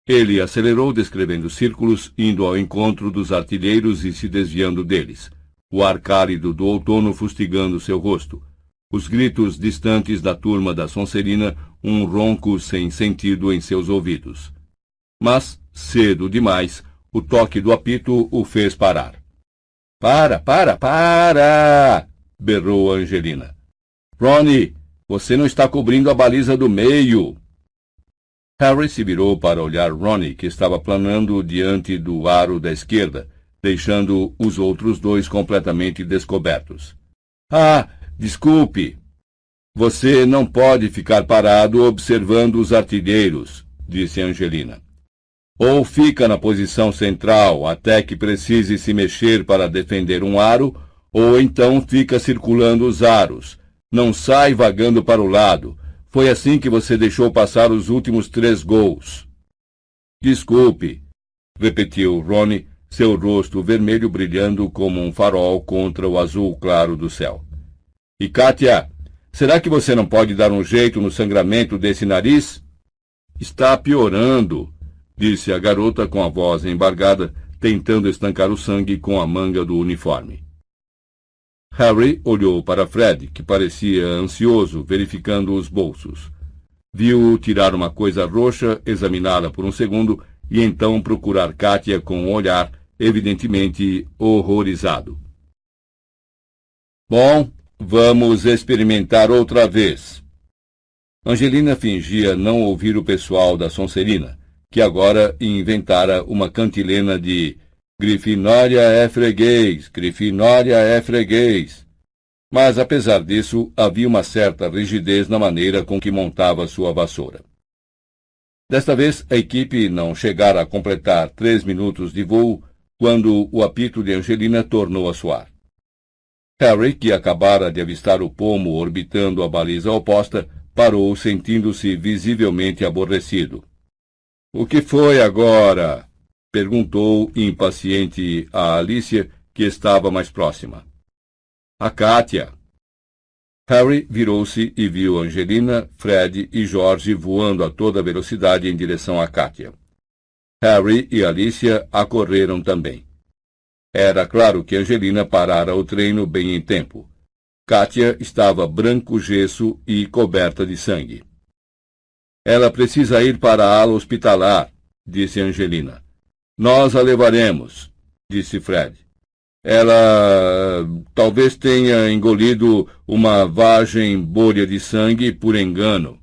Ele acelerou descrevendo círculos, indo ao encontro dos artilheiros e se desviando deles, o ar cálido do outono fustigando seu rosto, os gritos distantes da turma da Sonserina, um ronco sem sentido em seus ouvidos. Mas, cedo demais, o toque do apito o fez parar. Para! Berrou Angelina. Ronnie, você não está cobrindo a baliza do meio. Harry se virou para olhar Ronnie, que estava planando diante do aro da esquerda, deixando os outros dois completamente descobertos. Desculpe. Você não pode ficar parado observando os artilheiros, disse Angelina. Ou fica na posição central até que precise se mexer para defender um aro, ou então fica circulando os aros. Não sai vagando para o lado. Foi assim que você deixou passar os últimos 3 gols. Desculpe, repetiu Ronnie, seu rosto vermelho brilhando como um farol contra o azul claro do céu. E Katia, será que você não pode dar um jeito no sangramento desse nariz? Está piorando, disse a garota com a voz embargada, tentando estancar o sangue com a manga do uniforme. Harry olhou para Fred, que parecia ansioso, verificando os bolsos. Viu-o tirar uma coisa roxa, examiná-la por um segundo e então procurar Katia com um olhar, evidentemente horrorizado. Bom, vamos experimentar outra vez. Angelina fingia não ouvir o pessoal da Sonserina, que agora inventara uma cantilena de Grifinória é freguês, Grifinória é freguês. Mas, apesar disso, havia uma certa rigidez na maneira com que montava sua vassoura. Desta vez, a equipe não chegara a completar 3 minutos de voo quando o apito de Angelina tornou a soar. Harry, que acabara de avistar o pomo orbitando a baliza oposta, parou, sentindo-se visivelmente aborrecido. — O que foi agora? Perguntou impaciente a Alicia, que estava mais próxima. A Katia. Harry virou-se e viu Angelina, Fred e George voando a toda velocidade em direção a Katia. Harry e Alicia acorreram também. Era claro que Angelina parara o treino bem em tempo. Katia estava branco gesso e coberta de sangue. Ela precisa ir para a ala hospitalar, disse Angelina. Nós a levaremos, disse Fred. Ela talvez tenha engolido uma vagem bolha de sangue por engano.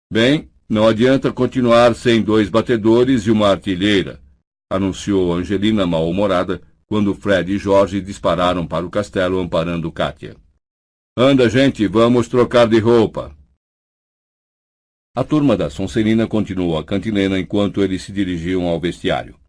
Bem, não adianta continuar sem 2 batedores e uma artilheira, anunciou Angelina mal-humorada, quando Fred e George dispararam para o castelo amparando Katia. Anda, gente, vamos trocar de roupa. A turma da Sonserina continuou a cantilena enquanto eles se dirigiam ao vestiário.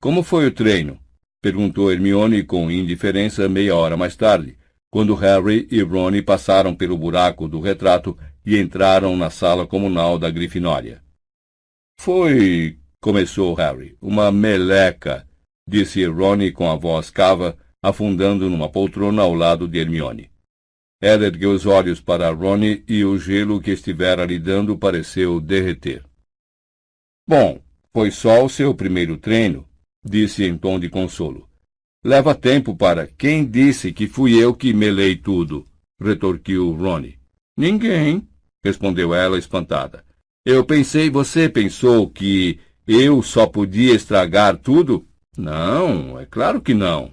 Como foi o treino? Perguntou Hermione com indiferença meia hora mais tarde, quando Harry e Ron passaram pelo buraco do retrato e entraram na sala comunal da Grifinória. Foi, começou Harry, uma meleca, disse Ron com a voz cava, afundando numa poltrona ao lado de Hermione. Ela ergueu os olhos para Ron e o gelo que estivera lhe dando pareceu derreter. Bom, foi só o seu primeiro treino, disse em tom de consolo. Leva tempo para... Quem disse que fui eu que melei tudo? Retorquiu Ron. Ninguém, respondeu ela espantada. Você pensou que eu só podia estragar tudo? Não, é claro que não.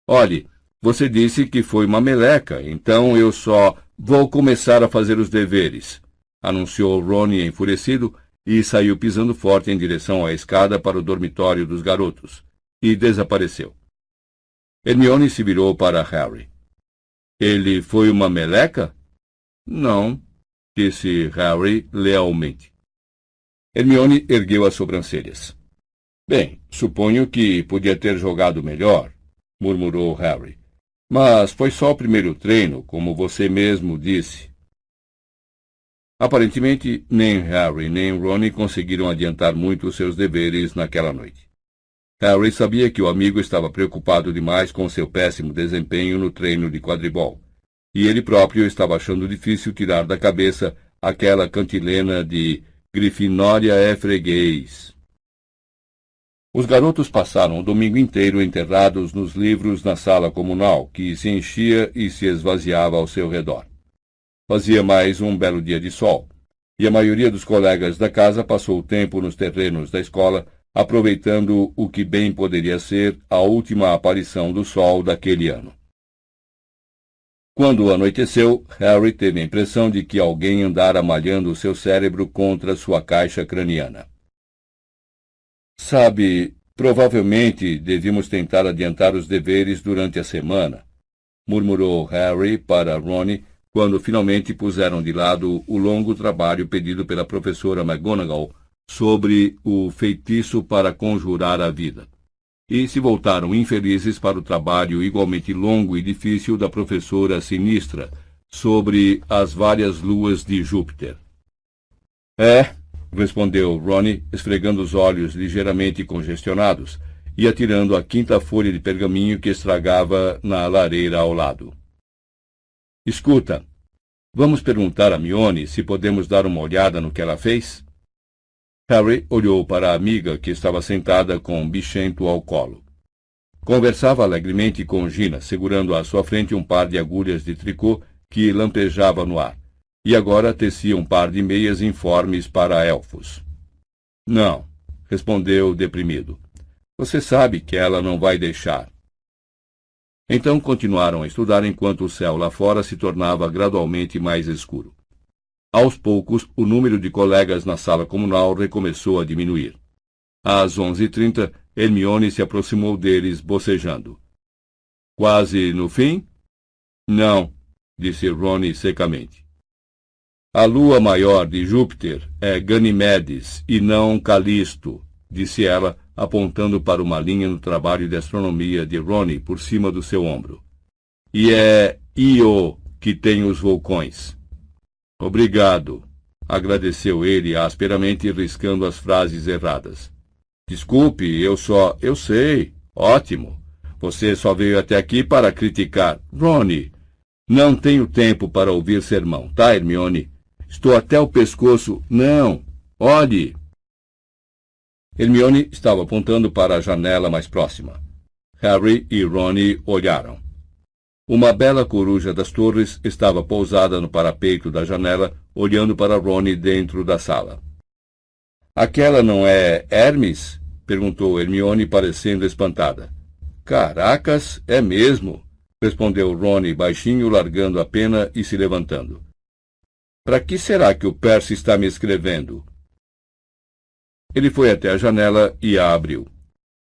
Olhe, você disse que foi uma meleca, então eu só vou começar a fazer os deveres, anunciou Ron enfurecido e saiu pisando forte em direção à escada para o dormitório dos garotos, e desapareceu. Hermione se virou para Harry. Ele foi uma meleca? Não, disse Harry lealmente. Hermione ergueu as sobrancelhas. Bem, suponho que podia ter jogado melhor, murmurou Harry. Mas foi só o primeiro treino, como você mesmo disse. Aparentemente, nem Harry nem Ron conseguiram adiantar muito os seus deveres naquela noite. Harry sabia que o amigo estava preocupado demais com seu péssimo desempenho no treino de quadribol, e ele próprio estava achando difícil tirar da cabeça aquela cantilena de Grifinória é freguês. Os garotos passaram o domingo inteiro enterrados nos livros na sala comunal, que se enchia e se esvaziava ao seu redor. Fazia mais um belo dia de sol, e a maioria dos colegas da casa passou o tempo nos terrenos da escola, aproveitando o que bem poderia ser a última aparição do sol daquele ano. Quando anoiteceu, Harry teve a impressão de que alguém andara malhando o seu cérebro contra sua caixa craniana. Sabe, provavelmente devíamos tentar adiantar os deveres durante a semana, murmurou Harry para Ron, quando finalmente puseram de lado o longo trabalho pedido pela professora McGonagall sobre o feitiço para conjurar a vida, e se voltaram infelizes para o trabalho igualmente longo e difícil da professora sinistra sobre as várias luas de Júpiter. Respondeu Ron, esfregando os olhos ligeiramente congestionados e atirando a 5ª folha de pergaminho que estragava na lareira ao lado. Escuta, vamos perguntar a Hermione se podemos dar uma olhada no que ela fez? Harry olhou para a amiga que estava sentada com um bichento ao colo. Conversava alegremente com Gina, segurando à sua frente um par de agulhas de tricô que lampejava no ar, e agora tecia um par de meias informes para elfos. Não, respondeu deprimido. Você sabe que ela não vai deixar. Então continuaram a estudar enquanto o céu lá fora se tornava gradualmente mais escuro. Aos poucos, o número de colegas na sala comunal recomeçou a diminuir. Às 11h30, Hermione se aproximou deles, bocejando. Quase no fim? Não, disse Ron secamente. A lua maior de Júpiter é Ganimedes e não Calisto, disse ela, apontando para uma linha no trabalho de astronomia de Ron por cima do seu ombro. E é Io que tem os vulcões. Obrigado, agradeceu ele asperamente, riscando as frases erradas. Desculpe, Eu sei. Ótimo. Você só veio até aqui para criticar. Rony, não tenho tempo para ouvir sermão, tá, Hermione? Estou até o pescoço. Não. Olhe. Hermione estava apontando para a janela mais próxima. Harry e Rony olharam. Uma bela coruja das torres estava pousada no parapeito da janela, olhando para Rony dentro da sala. Aquela não é Hermes? Perguntou Hermione, parecendo espantada. Caracas, é mesmo, respondeu Rony baixinho, largando a pena e se levantando. Para que será que o Percy está me escrevendo? Ele foi até a janela e a abriu.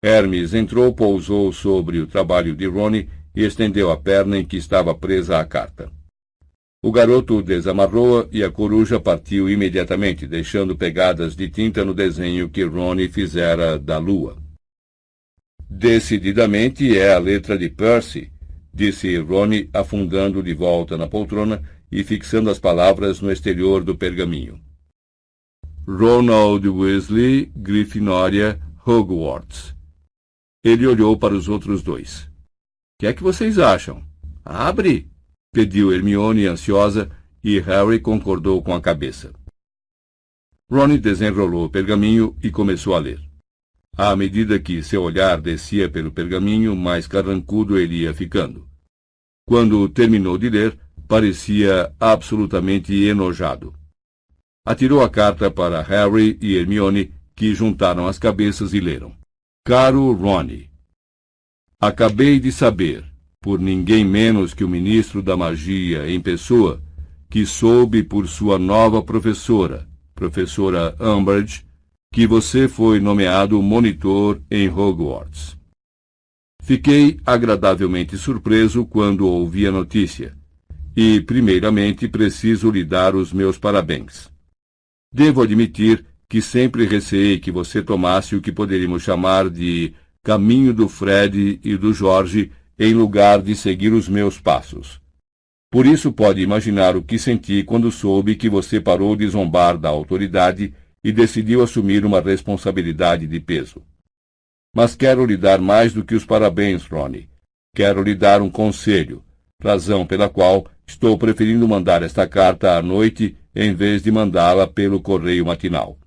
Hermes entrou, pousou sobre o trabalho de Rony e estendeu a perna em que estava presa a carta. O garoto desamarrou-a e a coruja partiu imediatamente, deixando pegadas de tinta no desenho que Rony fizera da lua. Decididamente é a letra de Percy, disse Rony, afundando de volta na poltrona e fixando as palavras no exterior do pergaminho. Ronald Weasley, Grifinória, Hogwarts. Ele olhou para os outros dois. O que é que vocês acham? Abre! Pediu Hermione ansiosa, e Harry concordou com a cabeça. Rony desenrolou o pergaminho e começou a ler. À medida que seu olhar descia pelo pergaminho, mais carrancudo ele ia ficando. Quando terminou de ler, parecia absolutamente enojado. Atirou a carta para Harry e Hermione, que juntaram as cabeças e leram. Caro Rony, acabei de saber, por ninguém menos que o ministro da magia em pessoa, que soube por sua nova professora, professora Umbridge, que você foi nomeado monitor em Hogwarts. Fiquei agradavelmente surpreso quando ouvi a notícia, e, primeiramente, preciso lhe dar os meus parabéns. Devo admitir que sempre receei que você tomasse o que poderíamos chamar de caminho do Fred e do Jorge em lugar de seguir os meus passos. Por isso pode imaginar o que senti quando soube que você parou de zombar da autoridade e decidiu assumir uma responsabilidade de peso. Mas quero lhe dar mais do que os parabéns, Rony. Quero lhe dar um conselho, razão pela qual estou preferindo mandar esta carta à noite em vez de mandá-la pelo correio matinal.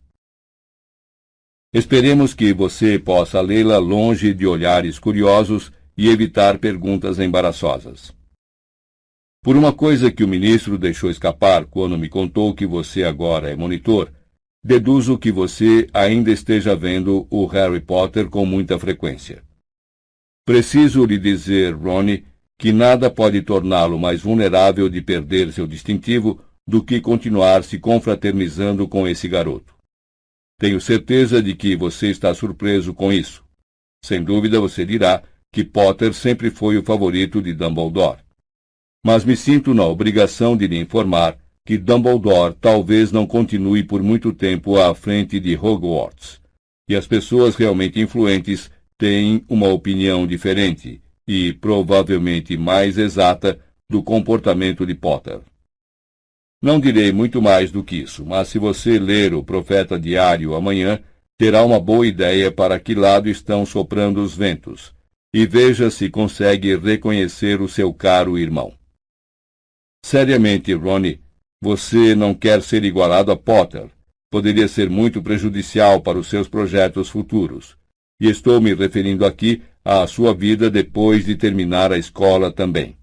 Esperemos que você possa lê-la longe de olhares curiosos e evitar perguntas embaraçosas. Por uma coisa que o ministro deixou escapar quando me contou que você agora é monitor, deduzo que você ainda esteja vendo o Harry Potter com muita frequência. Preciso lhe dizer, Rony, que nada pode torná-lo mais vulnerável de perder seu distintivo do que continuar se confraternizando com esse garoto. Tenho certeza de que você está surpreso com isso. Sem dúvida você dirá que Potter sempre foi o favorito de Dumbledore. Mas me sinto na obrigação de lhe informar que Dumbledore talvez não continue por muito tempo à frente de Hogwarts, e as pessoas realmente influentes têm uma opinião diferente e provavelmente mais exata do comportamento de Potter. Não direi muito mais do que isso, mas se você ler o Profeta Diário amanhã, terá uma boa ideia para que lado estão soprando os ventos, e veja se consegue reconhecer o seu caro irmão. Seriamente, Rony, você não quer ser igualado a Potter. Poderia ser muito prejudicial para os seus projetos futuros. E estou me referindo aqui à sua vida depois de terminar a escola também.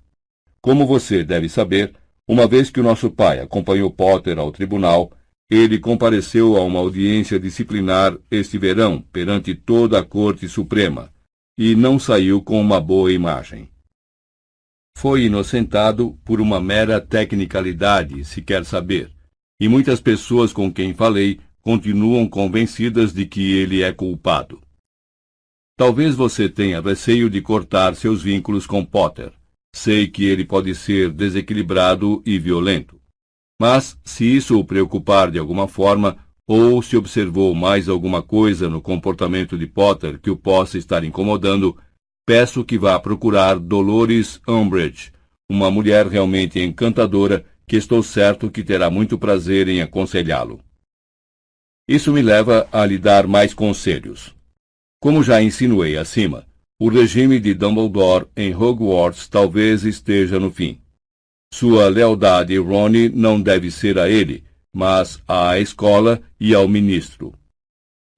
Como você deve saber, uma vez que o nosso pai acompanhou Potter ao tribunal, ele compareceu a uma audiência disciplinar este verão perante toda a Corte Suprema, e não saiu com uma boa imagem. Foi inocentado por uma mera tecnicalidade, se quer saber, e muitas pessoas com quem falei continuam convencidas de que ele é culpado. Talvez você tenha receio de cortar seus vínculos com Potter. Sei que ele pode ser desequilibrado e violento. Mas, se isso o preocupar de alguma forma, ou se observou mais alguma coisa no comportamento de Potter que o possa estar incomodando, peço que vá procurar Dolores Umbridge, uma mulher realmente encantadora que estou certo que terá muito prazer em aconselhá-lo. Isso me leva a lhe dar mais conselhos. Como já insinuei acima, o regime de Dumbledore em Hogwarts talvez esteja no fim. Sua lealdade, Rony, não deve ser a ele, mas à escola e ao ministro.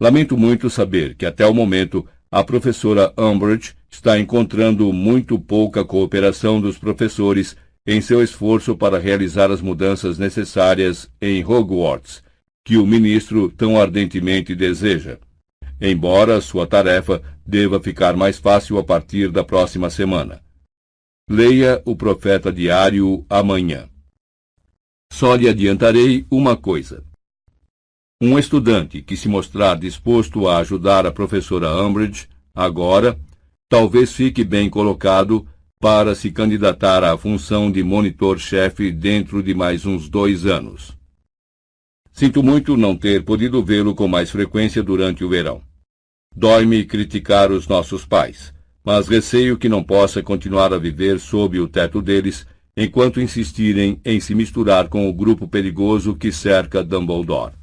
Lamento muito saber que, até o momento, a professora Umbridge está encontrando muito pouca cooperação dos professores em seu esforço para realizar as mudanças necessárias em Hogwarts, que o ministro tão ardentemente deseja, embora sua tarefa deva ficar mais fácil a partir da próxima semana. Leia o Profeta Diário amanhã. Só lhe adiantarei uma coisa. Um estudante que se mostrar disposto a ajudar a professora Umbridge, agora, talvez fique bem colocado para se candidatar à função de monitor-chefe dentro de mais uns 2 anos. Sinto muito não ter podido vê-lo com mais frequência durante o verão. Dói-me criticar os nossos pais, mas receio que não possa continuar a viver sob o teto deles enquanto insistirem em se misturar com o grupo perigoso que cerca Dumbledore.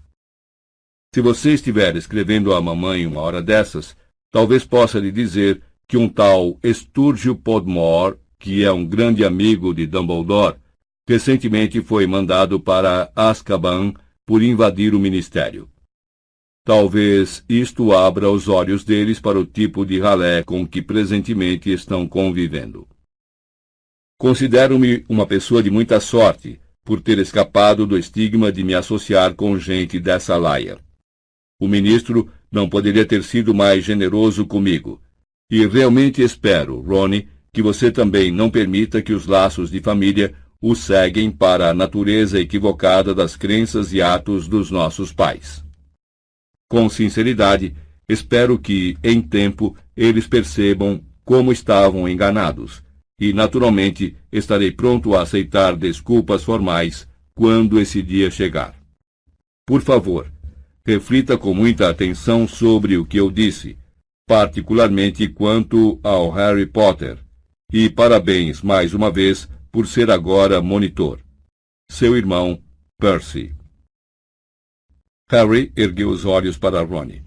Se você estiver escrevendo à mamãe uma hora dessas, talvez possa lhe dizer que um tal Sturgio Podmore, que é um grande amigo de Dumbledore, recentemente foi mandado para Azkaban por invadir o ministério. Talvez isto abra os olhos deles para o tipo de ralé com que presentemente estão convivendo. Considero-me uma pessoa de muita sorte por ter escapado do estigma de me associar com gente dessa laia. O ministro não poderia ter sido mais generoso comigo, e realmente espero, Rony, que você também não permita que os laços de família o seguem para a natureza equivocada das crenças e atos dos nossos pais. Com sinceridade, espero que, em tempo, eles percebam como estavam enganados, e, naturalmente, estarei pronto a aceitar desculpas formais quando esse dia chegar. Por favor, reflita com muita atenção sobre o que eu disse, particularmente quanto ao Harry Potter, e parabéns, mais uma vez, por ser agora monitor. Seu irmão, Percy. Harry ergueu os olhos para Rony.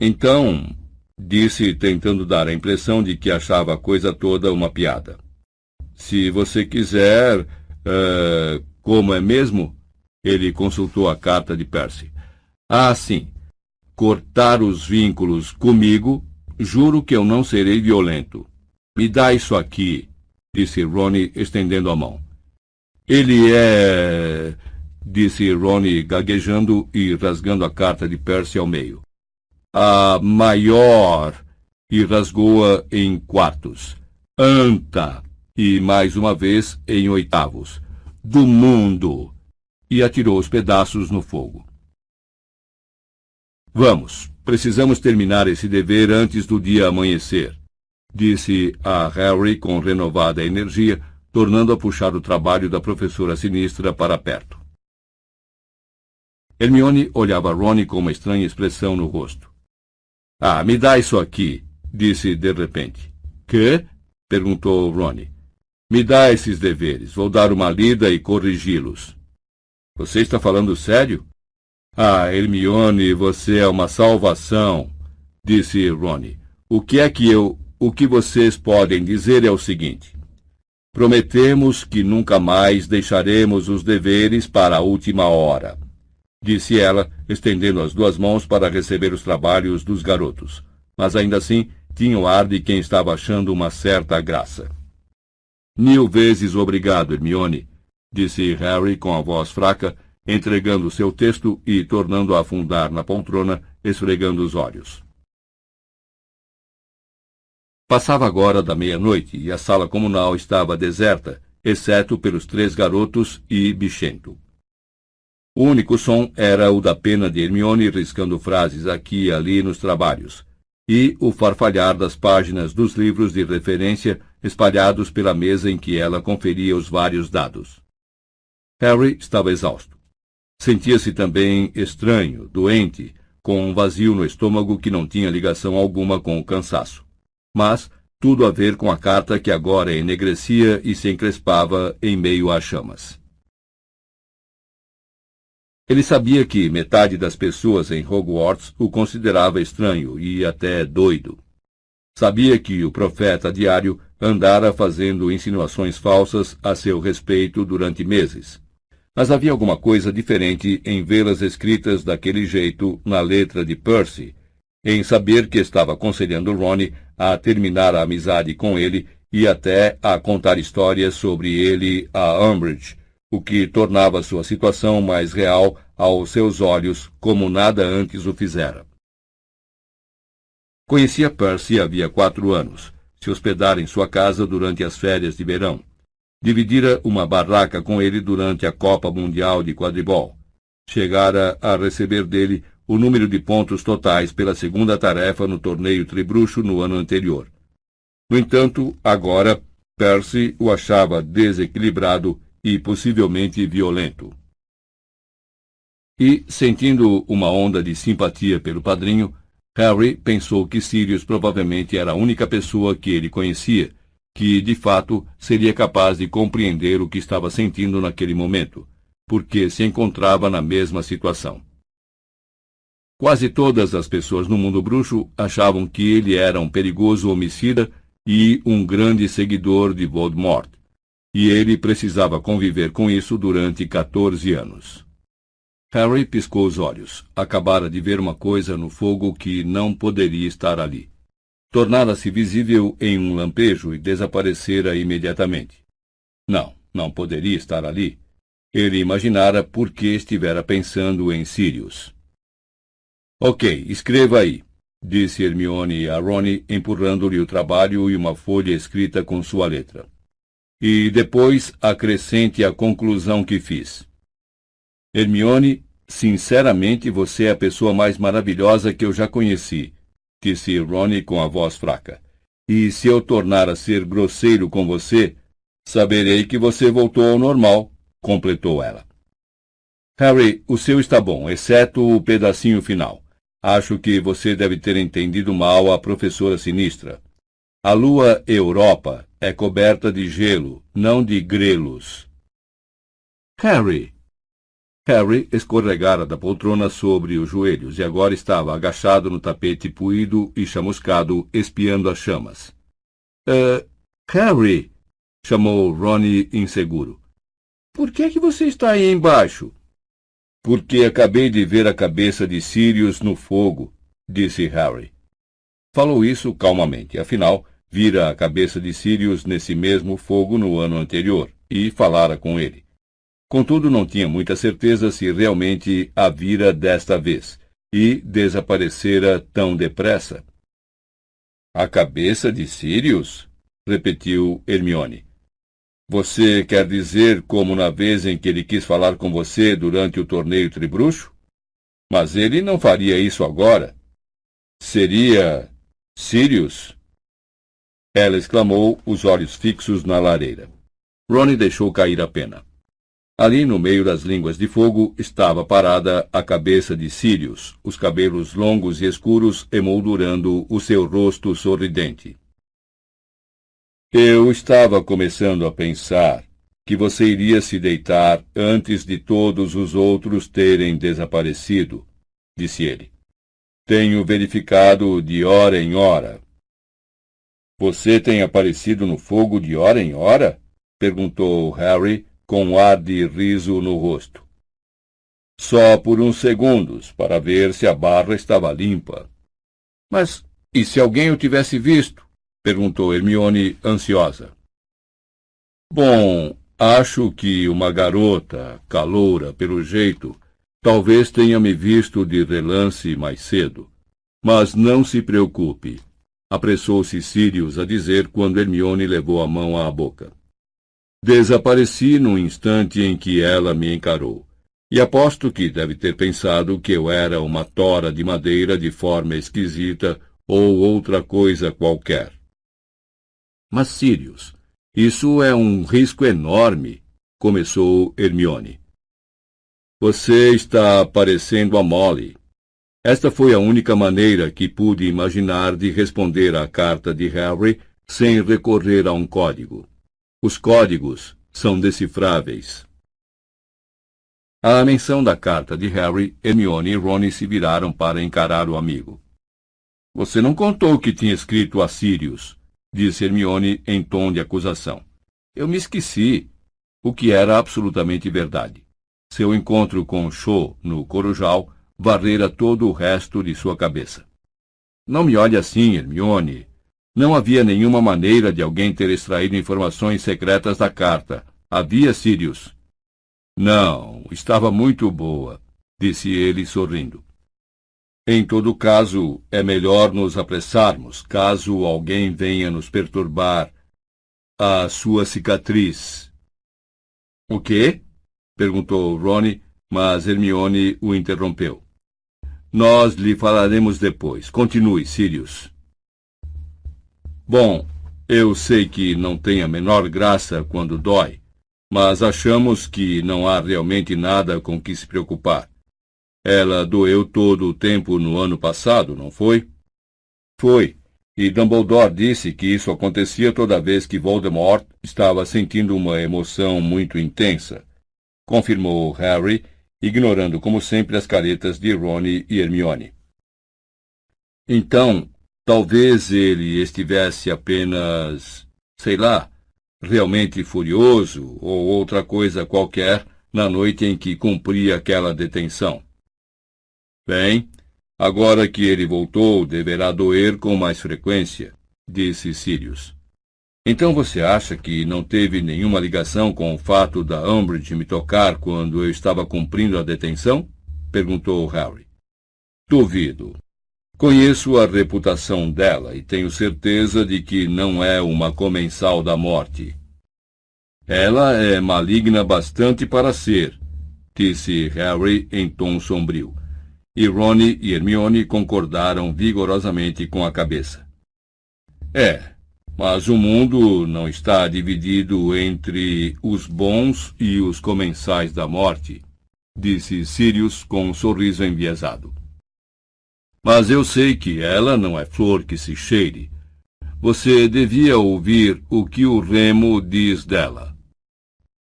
Então, disse, tentando dar a impressão de que achava a coisa toda uma piada. Se você quiser... como é mesmo? Ele consultou a carta de Percy. Ah, sim. Cortar os vínculos comigo, juro que eu não serei violento. Me dá isso aqui, disse Rony, estendendo a mão. Ele é... disse Rony, gaguejando e rasgando a carta de Percy ao meio. A maior, e rasgou-a em quartos. Anta, e mais uma vez em oitavos. Do mundo, e atirou os pedaços no fogo. Vamos, precisamos terminar esse dever antes do dia amanhecer, disse a Harry com renovada energia, tornando a puxar o trabalho da professora sinistra para perto. Hermione olhava Rony com uma estranha expressão no rosto. Ah, me dá isso aqui, disse de repente. Quê? Perguntou Rony. Me dá esses deveres, vou dar uma lida e corrigi-los. Você está falando sério? Ah, Hermione, você é uma salvação, disse Rony. O que vocês podem dizer é o seguinte. Prometemos que nunca mais deixaremos os deveres para a última hora, disse ela, estendendo as 2 mãos para receber os trabalhos dos garotos. Mas ainda assim, tinha o ar de quem estava achando uma certa graça. 1000 vezes obrigado, Hermione, disse Harry com a voz fraca, entregando seu texto e tornando a afundar na poltrona, esfregando os olhos. Passava agora da meia-noite e a sala comunal estava deserta, exceto pelos 3 garotos e Bichento. O único som era o da pena de Hermione riscando frases aqui e ali nos trabalhos, e o farfalhar das páginas dos livros de referência espalhados pela mesa em que ela conferia os vários dados. Harry estava exausto. Sentia-se também estranho, doente, com um vazio no estômago que não tinha ligação alguma com o cansaço. Mas tudo a ver com a carta que agora enegrecia e se encrespava em meio às chamas. Ele sabia que metade das pessoas em Hogwarts o considerava estranho e até doido. Sabia que o profeta diário andara fazendo insinuações falsas a seu respeito durante meses. Mas havia alguma coisa diferente em vê-las escritas daquele jeito na letra de Percy, em saber que estava aconselhando Rony a terminar a amizade com ele e até a contar histórias sobre ele a Umbridge, o que tornava sua situação mais real aos seus olhos, como nada antes o fizera. Conhecia Percy havia 4 anos, se hospedara em sua casa durante as férias de verão. Dividira uma barraca com ele durante a Copa Mundial de Quadribol. Chegara a receber dele o número de pontos totais pela segunda tarefa no torneio Tribruxo no ano anterior. No entanto, agora, Percy o achava desequilibrado e possivelmente violento. E, sentindo uma onda de simpatia pelo padrinho, Harry pensou que Sirius provavelmente era a única pessoa que ele conhecia, que, de fato, seria capaz de compreender o que estava sentindo naquele momento, porque se encontrava na mesma situação. Quase todas as pessoas no mundo bruxo achavam que ele era um perigoso homicida e um grande seguidor de Voldemort, e ele precisava conviver com isso durante 14 anos. Harry piscou os olhos. Acabara de ver uma coisa no fogo que não poderia estar ali. Tornara-se visível em um lampejo e desaparecera imediatamente. Não poderia estar ali. Ele imaginara por que estivera pensando em Sirius. Ok, escreva aí, disse Hermione a Rony, empurrando-lhe o trabalho e uma folha escrita com sua letra. E depois acrescente a conclusão que fiz. Hermione, sinceramente você é a pessoa mais maravilhosa que eu já conheci, disse Rony com a voz fraca. E se eu tornar a ser grosseiro com você, saberei que você voltou ao normal, completou ela. Harry, o seu está bom, exceto o pedacinho final. Acho que você deve ter entendido mal a professora sinistra. A lua Europa é coberta de gelo, não de grelos. Harry escorregara da poltrona sobre os joelhos e agora estava agachado no tapete puído e chamuscado, espiando as chamas. Harry, chamou Rony inseguro. Por que é que você está aí embaixo? Porque acabei de ver a cabeça de Sirius no fogo, disse Harry. Falou isso calmamente, afinal, vira a cabeça de Sirius nesse mesmo fogo no ano anterior, e falara com ele. Contudo, não tinha muita certeza se realmente a vira desta vez, e desaparecera tão depressa. A cabeça de Sirius? Repetiu Hermione. Você quer dizer como na vez em que ele quis falar com você durante o torneio Tribruxo? Mas ele não faria isso agora. Seria Sirius? Ela exclamou, os olhos fixos na lareira. Rony deixou cair a pena. Ali, no meio das línguas de fogo, estava parada a cabeça de Sirius, os cabelos longos e escuros emoldurando o seu rosto sorridente. Eu estava começando a pensar que você iria se deitar antes de todos os outros terem desaparecido, disse ele. Tenho verificado de hora em hora. Você tem aparecido no fogo de hora em hora? Perguntou Harry, com um ar de riso no rosto. Só por uns segundos, para ver se a barra estava limpa. Mas e se alguém o tivesse visto? Perguntou Hermione, ansiosa. Bom, acho que uma garota, caloura pelo jeito, talvez tenha me visto de relance mais cedo. Mas não se preocupe, apressou-se Sirius a dizer quando Hermione levou a mão à boca. Desapareci no instante em que ela me encarou, e aposto que deve ter pensado que eu era uma tora de madeira de forma esquisita ou outra coisa qualquer. Mas, Sirius, isso é um risco enorme, começou Hermione. Você está parecendo a Molly. Esta foi a única maneira que pude imaginar de responder à carta de Harry sem recorrer a um código. Os códigos são decifráveis. À menção da carta de Harry, Hermione e Rony se viraram para encarar o amigo. Você não contou que tinha escrito a Sirius, disse Hermione em tom de acusação. Eu me esqueci, o que era absolutamente verdade. Seu encontro com Cho no Corujal varrera todo o resto de sua cabeça. Não me olhe assim, Hermione. Não havia nenhuma maneira de alguém ter extraído informações secretas da carta. Havia, Sirius? Não, estava muito boa, disse ele sorrindo. Em todo caso, é melhor nos apressarmos, caso alguém venha nos perturbar. A sua cicatriz. O quê? Perguntou Rony, mas Hermione o interrompeu. Nós lhe falaremos depois. Continue, Sirius. Bom, eu sei que não tem a menor graça quando dói, mas achamos que não há realmente nada com que se preocupar. Ela doeu todo o tempo no ano passado, não foi? Foi, e Dumbledore disse que isso acontecia toda vez que Voldemort estava sentindo uma emoção muito intensa, confirmou Harry, ignorando como sempre as caretas de Rony e Hermione. Então, talvez ele estivesse apenas, sei lá, realmente furioso ou outra coisa qualquer na noite em que cumpria aquela detenção. Bem, agora que ele voltou, deverá doer com mais frequência, disse Sirius. Então você acha que não teve nenhuma ligação com o fato da Umbridge me tocar quando eu estava cumprindo a detenção? Perguntou Harry. Duvido. Conheço a reputação dela e tenho certeza de que não é uma comensal da morte. Ela é maligna bastante para ser, disse Harry em tom sombrio. E Rony e Hermione concordaram vigorosamente com a cabeça. Mas o mundo não está dividido entre os bons e os comensais da morte, disse Sirius com um sorriso enviesado. Mas eu sei que ela não é flor que se cheire. Você devia ouvir o que o Remo diz dela.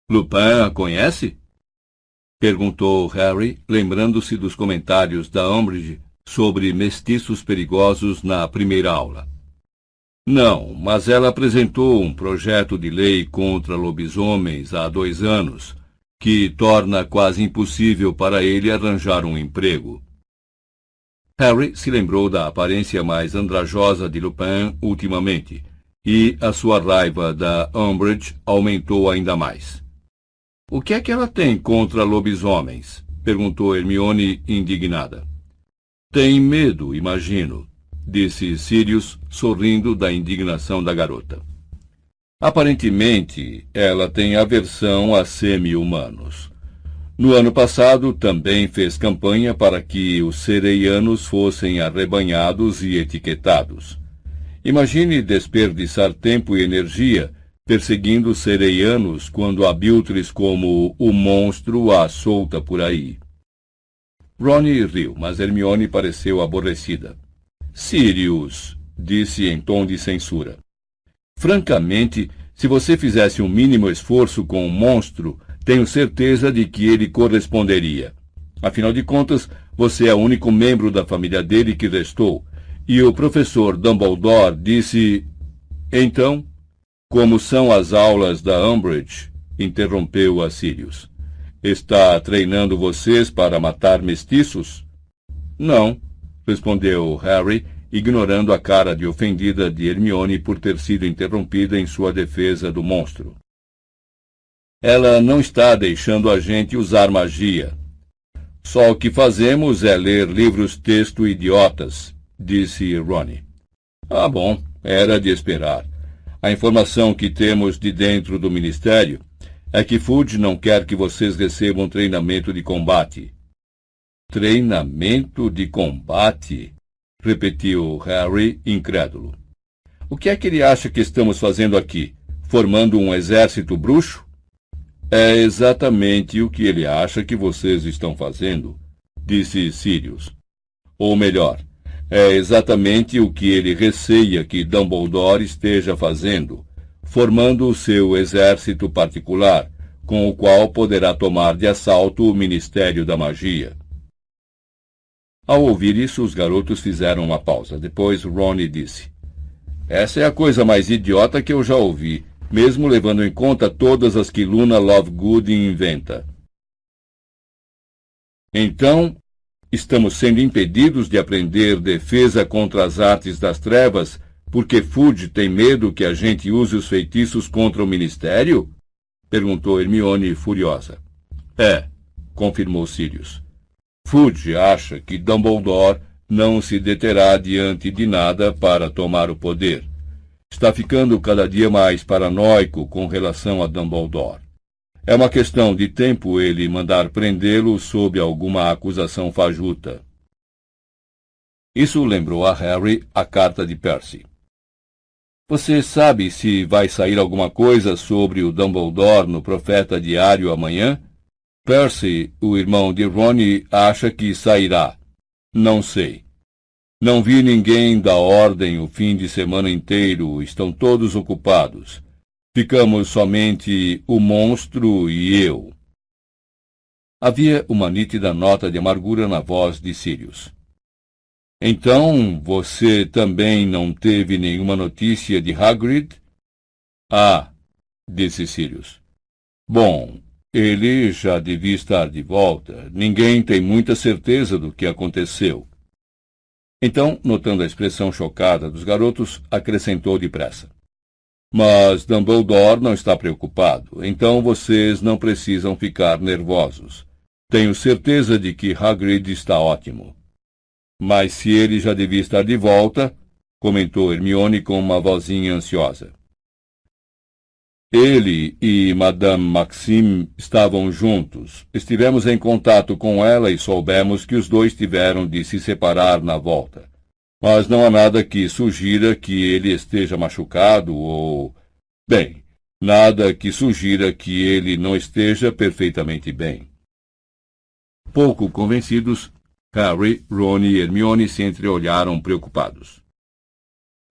Lupin a conhece? Perguntou Harry, lembrando-se dos comentários da Umbridge sobre mestiços perigosos na primeira aula. Não, mas ela apresentou um projeto de lei contra lobisomens há 2 anos, que torna quase impossível para ele arranjar um emprego. Harry se lembrou da aparência mais andrajosa de Lupin ultimamente, e a sua raiva da Umbridge aumentou ainda mais. O que é que ela tem contra lobisomens? Perguntou Hermione indignada. Tem medo, imagino, disse Sirius, sorrindo da indignação da garota. Aparentemente, ela tem aversão a semi-humanos. No ano passado, também fez campanha para que os sereianos fossem arrebanhados e etiquetados. Imagine desperdiçar tempo e energia perseguindo sereianos quando há abiltres como o monstro à solta por aí. Rony riu, mas Hermione pareceu aborrecida. Sirius, disse em tom de censura. Francamente, se você fizesse um mínimo esforço com o monstro, tenho certeza de que ele corresponderia. Afinal de contas, você é o único membro da família dele que restou, e o professor Dumbledore disse... Então... Como são as aulas da Umbridge? Interrompeu a Sirius. Está treinando vocês para matar mestiços? Não, respondeu Harry, ignorando a cara de ofendida de Hermione por ter sido interrompida em sua defesa do monstro. Ela não está deixando a gente usar magia. Só o que fazemos é ler livros-texto idiotas, disse Rony. Ah, bom, era de esperar. A informação que temos de dentro do Ministério é que Fudge não quer que vocês recebam treinamento de combate. Treinamento de combate? Repetiu Harry, incrédulo. O que é que ele acha que estamos fazendo aqui? Formando um exército bruxo? É exatamente o que ele acha que vocês estão fazendo, disse Sirius. Ou melhor, é exatamente o que ele receia que Dumbledore esteja fazendo, formando o seu exército particular, com o qual poderá tomar de assalto o Ministério da Magia. Ao ouvir isso, os garotos fizeram uma pausa. Depois, Ron disse: Essa é a coisa mais idiota que eu já ouvi, mesmo levando em conta todas as que Luna Lovegood inventa. Então, estamos sendo impedidos de aprender defesa contra as artes das trevas porque Fudge tem medo que a gente use os feitiços contra o Ministério? Perguntou Hermione furiosa. Confirmou Sirius. Fudge acha que Dumbledore não se deterá diante de nada para tomar o poder. Está ficando cada dia mais paranoico com relação a Dumbledore. É uma questão de tempo ele mandar prendê-lo sob alguma acusação fajuta. Isso lembrou a Harry a carta de Percy. Você sabe se vai sair alguma coisa sobre o Dumbledore no Profeta Diário amanhã? Percy, o irmão de Ron, acha que sairá. Não sei. Não vi ninguém da ordem o fim de semana inteiro, estão todos ocupados. Ficamos somente o monstro e eu. Havia uma nítida nota de amargura na voz de Sirius. Então, você também não teve nenhuma notícia de Hagrid? Disse Sirius. Bom, ele já devia estar de volta. Ninguém tem muita certeza do que aconteceu. Então, notando a expressão chocada dos garotos, acrescentou depressa. Mas Dumbledore não está preocupado, então vocês não precisam ficar nervosos. Tenho certeza de que Hagrid está ótimo. Mas se ele já devia estar de volta, comentou Hermione com uma vozinha ansiosa. Ele e Madame Maxime estavam juntos. Estivemos em contato com ela e soubemos que os dois tiveram de se separar na volta. Mas não há nada que sugira que ele esteja machucado ou... Bem, nada que sugira que ele não esteja perfeitamente bem. Pouco convencidos, Harry, Ron e Hermione se entreolharam preocupados.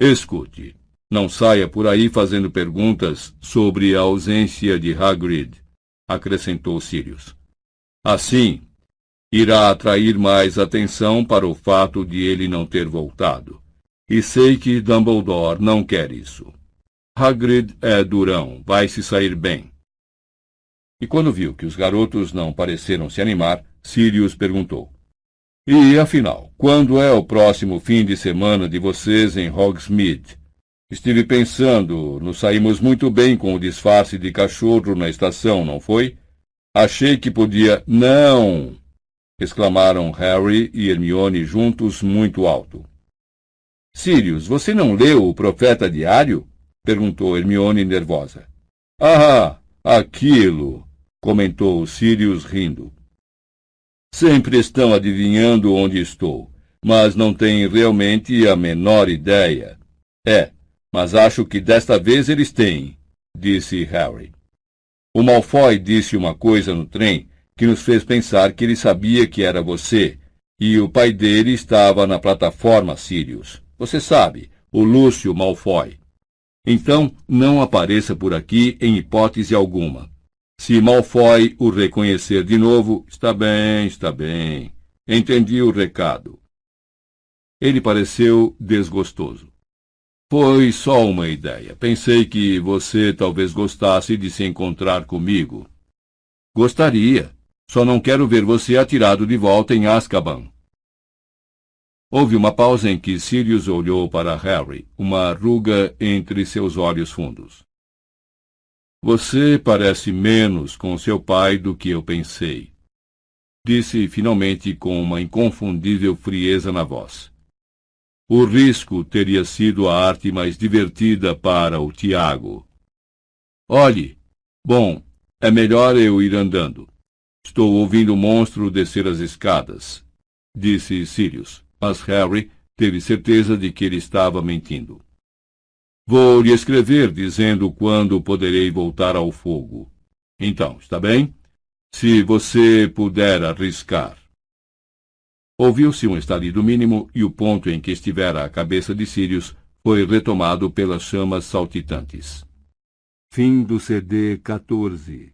Escute, não saia por aí fazendo perguntas sobre a ausência de Hagrid, acrescentou Sirius. Assim, irá atrair mais atenção para o fato de ele não ter voltado. E sei que Dumbledore não quer isso. Hagrid é durão, vai se sair bem. E quando viu que os garotos não pareceram se animar, Sirius perguntou. E, afinal, quando é o próximo fim de semana de vocês em Hogsmeade? Estive pensando, nos saímos muito bem com o disfarce de cachorro na estação, não foi? Achei que podia... Não! Exclamaram Harry e Hermione juntos muito alto. Sirius, você não leu o Profeta Diário? Perguntou Hermione nervosa. Aquilo! Comentou Sirius rindo. Sempre estão adivinhando onde estou, mas não têm realmente a menor ideia. Mas acho que desta vez eles têm, disse Harry. O Malfoy disse uma coisa no trem que nos fez pensar que ele sabia que era você, e o pai dele estava na plataforma, Sirius. Você sabe, o Lúcio Malfoy. Então, não apareça por aqui em hipótese alguma. Se Malfoy o reconhecer de novo, está bem. Entendi o recado. Ele pareceu desgostoso. Foi só uma ideia. Pensei que você talvez gostasse de se encontrar comigo. Gostaria. Só não quero ver você atirado de volta em Azkaban. Houve uma pausa em que Sirius olhou para Harry, uma ruga entre seus olhos fundos. Você parece menos com seu pai do que eu pensei, disse finalmente com uma inconfundível frieza na voz. O risco teria sido a arte mais divertida para o Tiago. Olhe, bom, é melhor eu ir andando. Estou ouvindo o monstro descer as escadas, disse Sirius, mas Harry teve certeza de que ele estava mentindo. Vou lhe escrever dizendo quando poderei voltar ao fogo. Então, está bem? Se você puder arriscar. Ouviu-se um estalido mínimo e o ponto em que estivera a cabeça de Sirius foi retomado pelas chamas saltitantes. Fim do CD 14.